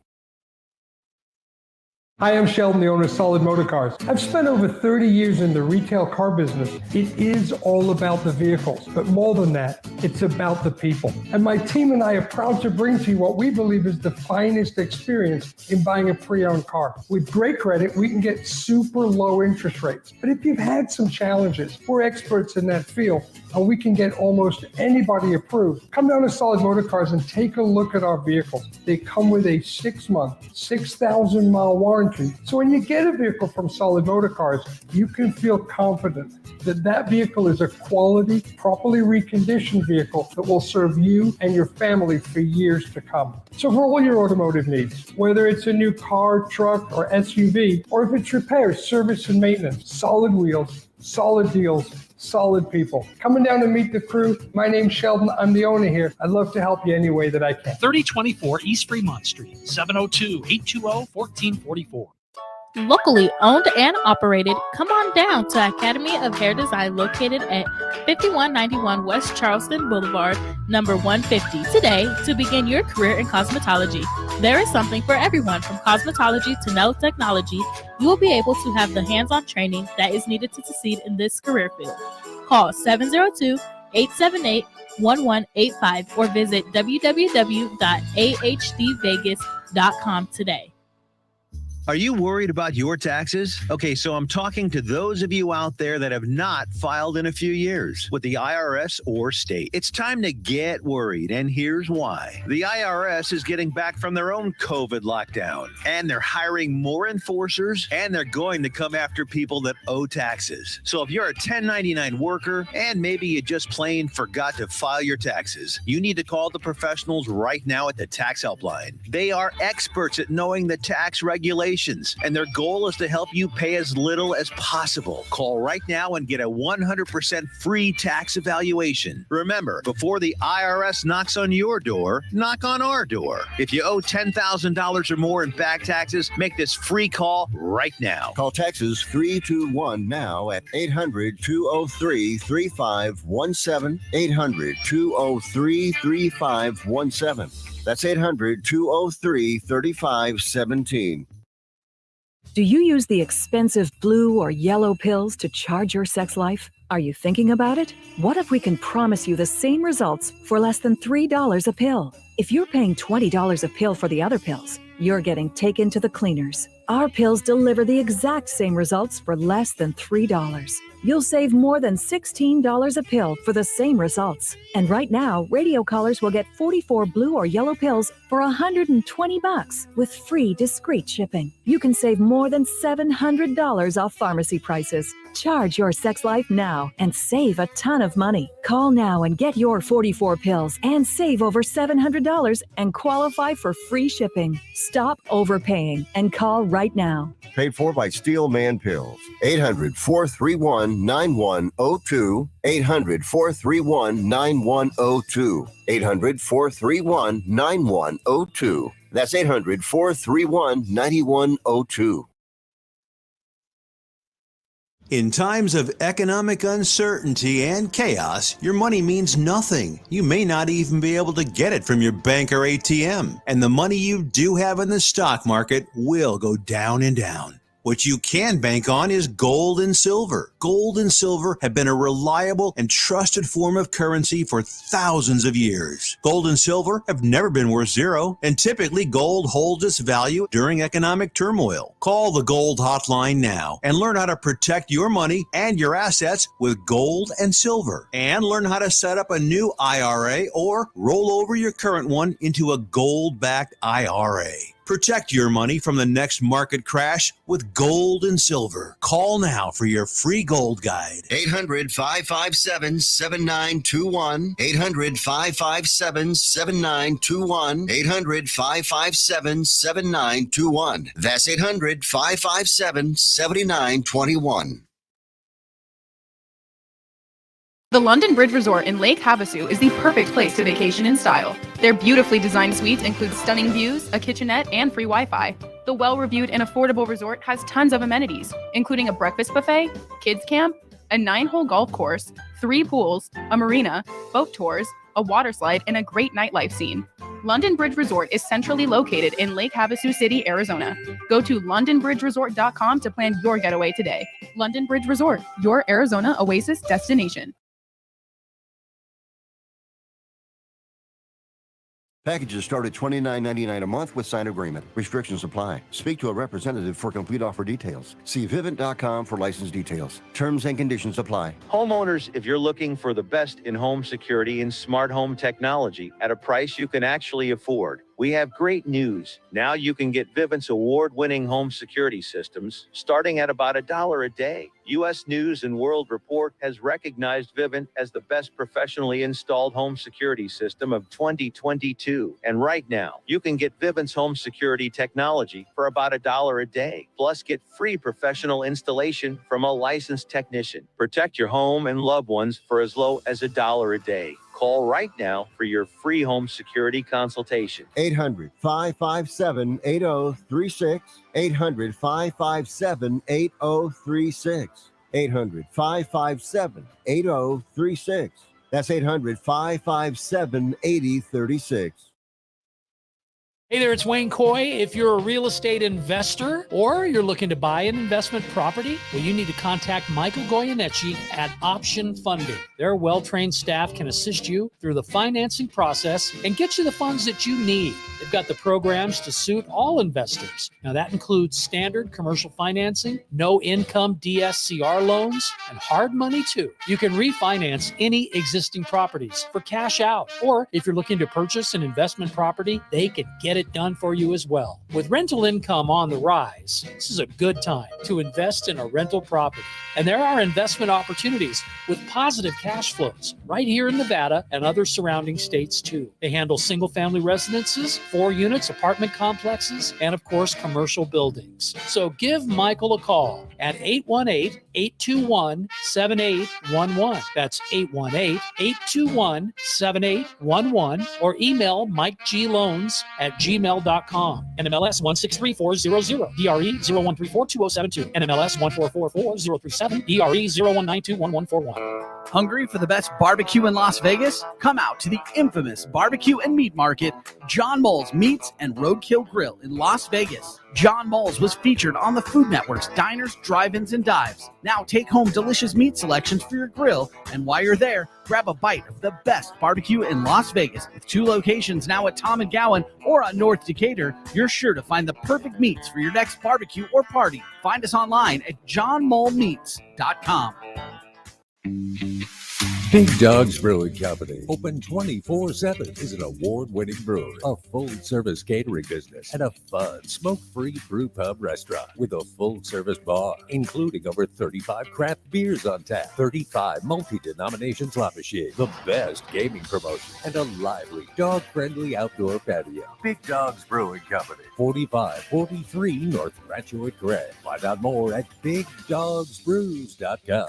Hi, I'm Sheldon, the owner of Solid Motor Cars. I've spent over 30 years in the retail car business. It is all about the vehicles, but more than that, it's about the people. And my team and I are proud to bring to you what we believe is the finest experience in buying a pre-owned car. With great credit, we can get super low interest rates. But if you've had some challenges, we're experts in that field, and we can get almost anybody approved. Come down to Solid Motor Cars and take a look at our vehicles. They come with a 6-month, 6,000-mile warranty. So when you get a vehicle from Solid Motor Cars, you can feel confident that that vehicle is a quality, properly reconditioned vehicle that will serve you and your family for years to come. So for all your automotive needs, whether it's a new car, truck, or SUV, or if it's repairs, service, and maintenance, Solid Wheels, solid deals, solid people. Coming down to meet the crew. My name's Sheldon. I'm the owner here. I'd love to help you any way that I can. 3024 East Fremont Street, 702-820-1444. Locally owned and operated, come on down to Academy of Hair Design located at 5191 West Charleston Boulevard, number 150 today to begin your career in cosmetology. There is something for everyone from cosmetology to nail technology. You will be able to have the hands-on training that is needed to succeed in this career field. Call 702-878-1185 or visit www.ahdvegas.com today. Are you worried about your taxes? Okay, so I'm talking to those of you out there that have not filed in a few years with the IRS or state. It's time to get worried, and here's why. The IRS is getting back from their own COVID lockdown, and they're hiring more enforcers, and they're going to come after people that owe taxes. So if you're a 1099 worker, and maybe you just plain forgot to file your taxes, you need to call the professionals right now at the Tax Helpline. They are experts at knowing the tax regulations valuations, and their goal is to help you pay as little as possible. Call right now and get a 100% free tax evaluation. Remember, before the IRS knocks on your door, knock on our door. If you owe $10,000 or more in back taxes, make this free call right now. Call Texas 321 now at 800-203-3517. 800-203-3517. That's 800-203-3517. Do you use the expensive blue or yellow pills to charge your sex life? Are you thinking about it? What if we can promise you the same results for less than $3 a pill? If you're paying $20 a pill for the other pills, you're getting taken to the cleaners. Our pills deliver the exact same results for less than $3. You'll save more than $16 a pill for the same results. And right now, radio callers will get 44 blue or yellow pills for $120 with free discreet shipping. You can save more than $700 off pharmacy prices. Charge your sex life now and save a ton of money. Call now and get your 44 pills and save over $700 and qualify for free shipping. Stop overpaying and call right now. Paid for by Steel Man Pills. 800-431-9102. 800-431-9102. 800-431-9102. That's 800-431-9102. In times of economic uncertainty and chaos, your money means nothing. You may not even be able to get it from your bank or ATM. And the money you do have in the stock market will go down and down. What you can bank on is gold and silver. Gold and silver have been a reliable and trusted form of currency for thousands of years. Gold and silver have never been worth zero, and typically gold holds its value during economic turmoil. Call the Gold Hotline now and learn how to protect your money and your assets with gold and silver. And learn how to set up a new IRA or roll over your current one into a gold-backed IRA. Protect your money from the next market crash with gold and silver. Call now for your free gold guide. 800-557-7921. 800-557-7921. 800-557-7921. That's 800-557-7921. The London Bridge Resort in Lake Havasu is the perfect place to vacation in style. Their beautifully designed suites include stunning views, a kitchenette, and free Wi-Fi. The well-reviewed and affordable resort has tons of amenities, including a breakfast buffet, kids camp, a 9-hole golf course, 3 pools, a marina, boat tours, a water slide, and a great nightlife scene. London Bridge Resort is centrally located in Lake Havasu City, Arizona. Go to londonbridgeresort.com to plan your getaway today. London Bridge Resort, your Arizona oasis destination. Packages start at $29.99 a month with signed agreement. Restrictions apply. Speak to a representative for complete offer details. See Vivint.com for license details. Terms and conditions apply. Homeowners, if you're looking for the best in home security and smart home technology at a price you can actually afford, we have great news. Now you can get Vivint's award-winning home security systems starting at about $1 a day. U.S. News and World Report has recognized Vivint as the best professionally installed home security system of 2022. And right now, you can get Vivint's home security technology for about $1 a day. Plus, get free professional installation from a licensed technician. Protect your home and loved ones for as low as $1 a day. Call right now for your free home security consultation. 800-557-8036. 800-557-8036. 800-557-8036. That's 800-557-8036. Hey there, it's Wayne Coy. If you're a real estate investor or you're looking to buy an investment property, well, you need to contact Michael Goyeneche at Option Funding. Their well-trained staff can assist you through the financing process and get you the funds that you need. They've got the programs to suit all investors. Now, that includes standard commercial financing, no-income DSCR loans, and hard money, too. You can refinance any existing properties for cash out. Or if you're looking to purchase an investment property, they can get it done for you as well. With rental income on the rise, this is a good time to invest in a rental property. And there are investment opportunities with positive cash flows right here in Nevada and other surrounding states too. They handle single-family residences, 4 units, apartment complexes, and of course, commercial buildings. So give Michael a call at 818-821-7811. That's 818-821-7811, or email mikegloans@gmail.com. NMLS 163400, DRE 01342072, NMLS 1444037, DRE 01921141. Hungry for the best barbecue in Las Vegas? Come out to the infamous Barbecue and Meat Market, John Moles Meats and Roadkill Grill in Las Vegas. John Moles was featured on the Food Network's Diners, Drive-Ins, and Dives. Now take home delicious meat selections for your grill, and while you're there, grab a bite of the best barbecue in Las Vegas. With 2 locations now at Tom and Gowan or on North Decatur, you're sure to find the perfect meats for your next barbecue or party. Find us online at johnmolemeats.com. Big Dogs Brewing Company, open 24/7, is an award-winning brewery, a full-service catering business, and a fun, smoke-free brew pub restaurant with a full-service bar, including over 35 craft beers on tap, 35 multi-denomination slot machines, the best gaming promotion, and a lively, dog-friendly outdoor patio. Big Dogs Brewing Company, 4543 North Rancho at Gray. Find out more at BigDogsBrews.com.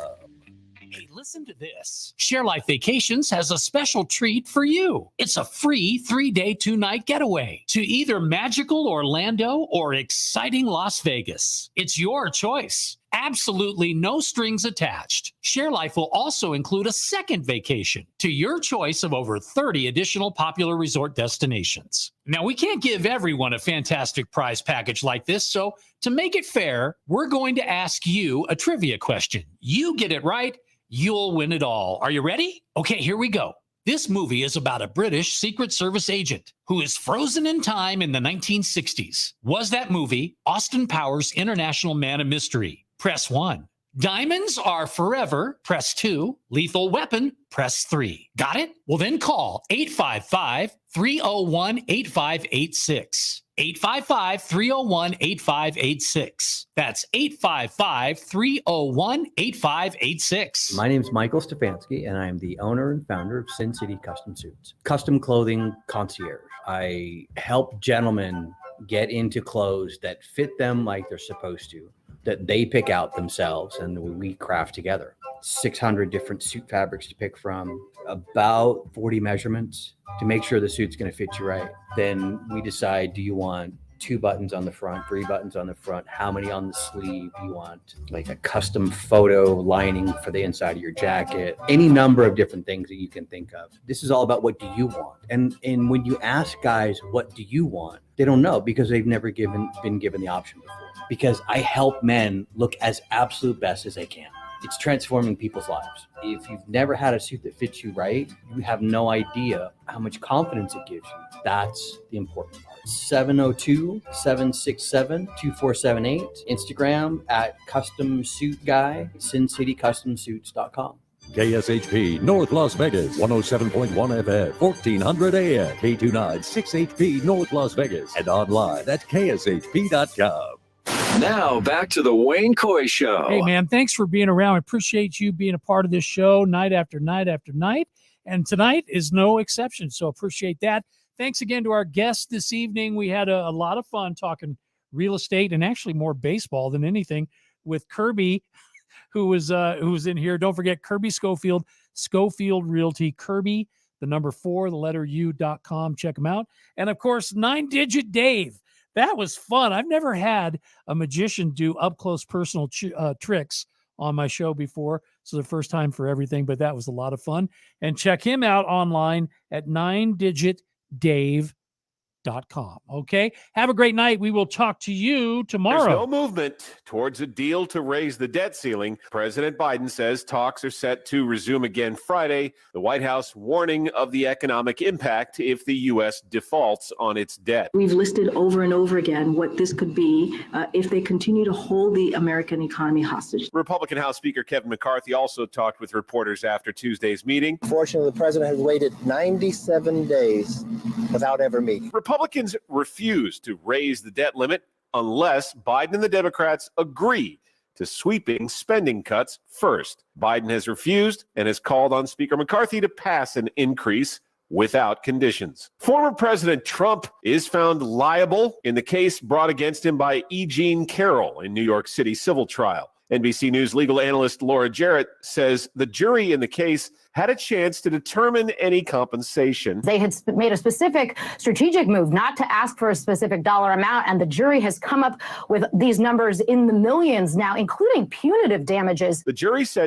Hey, listen to this. Share Life Vacations has a special treat for you. It's a free 3-day, 2-night getaway to either magical Orlando or exciting Las Vegas. It's your choice. Absolutely no strings attached. Share Life will also include a second vacation to your choice of over 30 additional popular resort destinations. Now, we can't give everyone a fantastic prize package like this, so to make it fair, we're going to ask you a trivia question. You get it right, you'll win it all. Are you ready? Okay, here we go. This movie is about a British Secret Service agent who is frozen in time in the 1960s. Was that movie Austin Powers' International Man of Mystery? Press 1. Diamonds Are Forever? Press 2. Lethal Weapon? Press 3. Got it? Well, then call 855-301-8586. 855-301-8586. That's 855-301-8586. My name is Michael Stefanski, and I am the owner and founder of Sin City Custom Suits, custom clothing concierge. I help gentlemen get into clothes that fit them like they're supposed to, that they pick out themselves, and we craft together. 600 different suit fabrics to pick from, about 40 measurements to make sure the suit's going to fit you right. Then we decide, do you want 2 buttons on the front, 3 buttons on the front? How many on the sleeve? Do you want like a custom photo lining for the inside of your jacket? Any number of different things that you can think of. This is all about what do you want? And when you ask guys, what do you want? They don't know because they've never been given the option before. Because I help men look as absolute best as they can. It's transforming people's lives. If you've never had a suit that fits you right, you have no idea how much confidence it gives you. That's the important part. 702-767-2478. Instagram at Custom Suit Guy, SinCityCustomSuits.com. KSHP North Las Vegas, 107.1 FM, 1400 AM, K29 6HP North Las Vegas, and online at KSHP.com. Now back to the Wayne Coy Show. Hey, man, thanks for being around. I appreciate you being a part of this show night after night after night. And tonight is no exception. So appreciate that. Thanks again to our guests this evening. We had a lot of fun talking real estate and actually more baseball than anything with Kirby, who was in here. Don't forget Kirby Scofield, Scofield Realty, Kirby, the number 4, the letter U.com. Check them out. And of course, 9-Digit Dave. That was fun. I've never had a magician do up-close personal tricks on my show before. So the first time for everything, but that was a lot of fun. And check him out online at 9digitdave.com. Okay. Have a great night. We will talk to you tomorrow. There's no movement towards a deal to raise the debt ceiling. President Biden says talks are set to resume again Friday. The White House warning of the economic impact if the U.S. defaults on its debt. We've listed over and over again what this could be if they continue to hold the American economy hostage. Republican House Speaker Kevin McCarthy also talked with reporters after Tuesday's meeting. Fortunately, the president has waited 97 days without ever meeting. Republicans refuse to raise the debt limit unless Biden and the Democrats agree to sweeping spending cuts first. Biden has refused and has called on Speaker McCarthy to pass an increase without conditions. Former President Trump is found liable in the case brought against him by E. Jean Carroll in New York City civil trial. NBC News legal analyst Laura Jarrett says the jury in the case had a chance to determine any compensation. They had made a specific strategic move not to ask for a specific dollar amount, and the jury has come up with these numbers in the millions now, including punitive damages. The jury said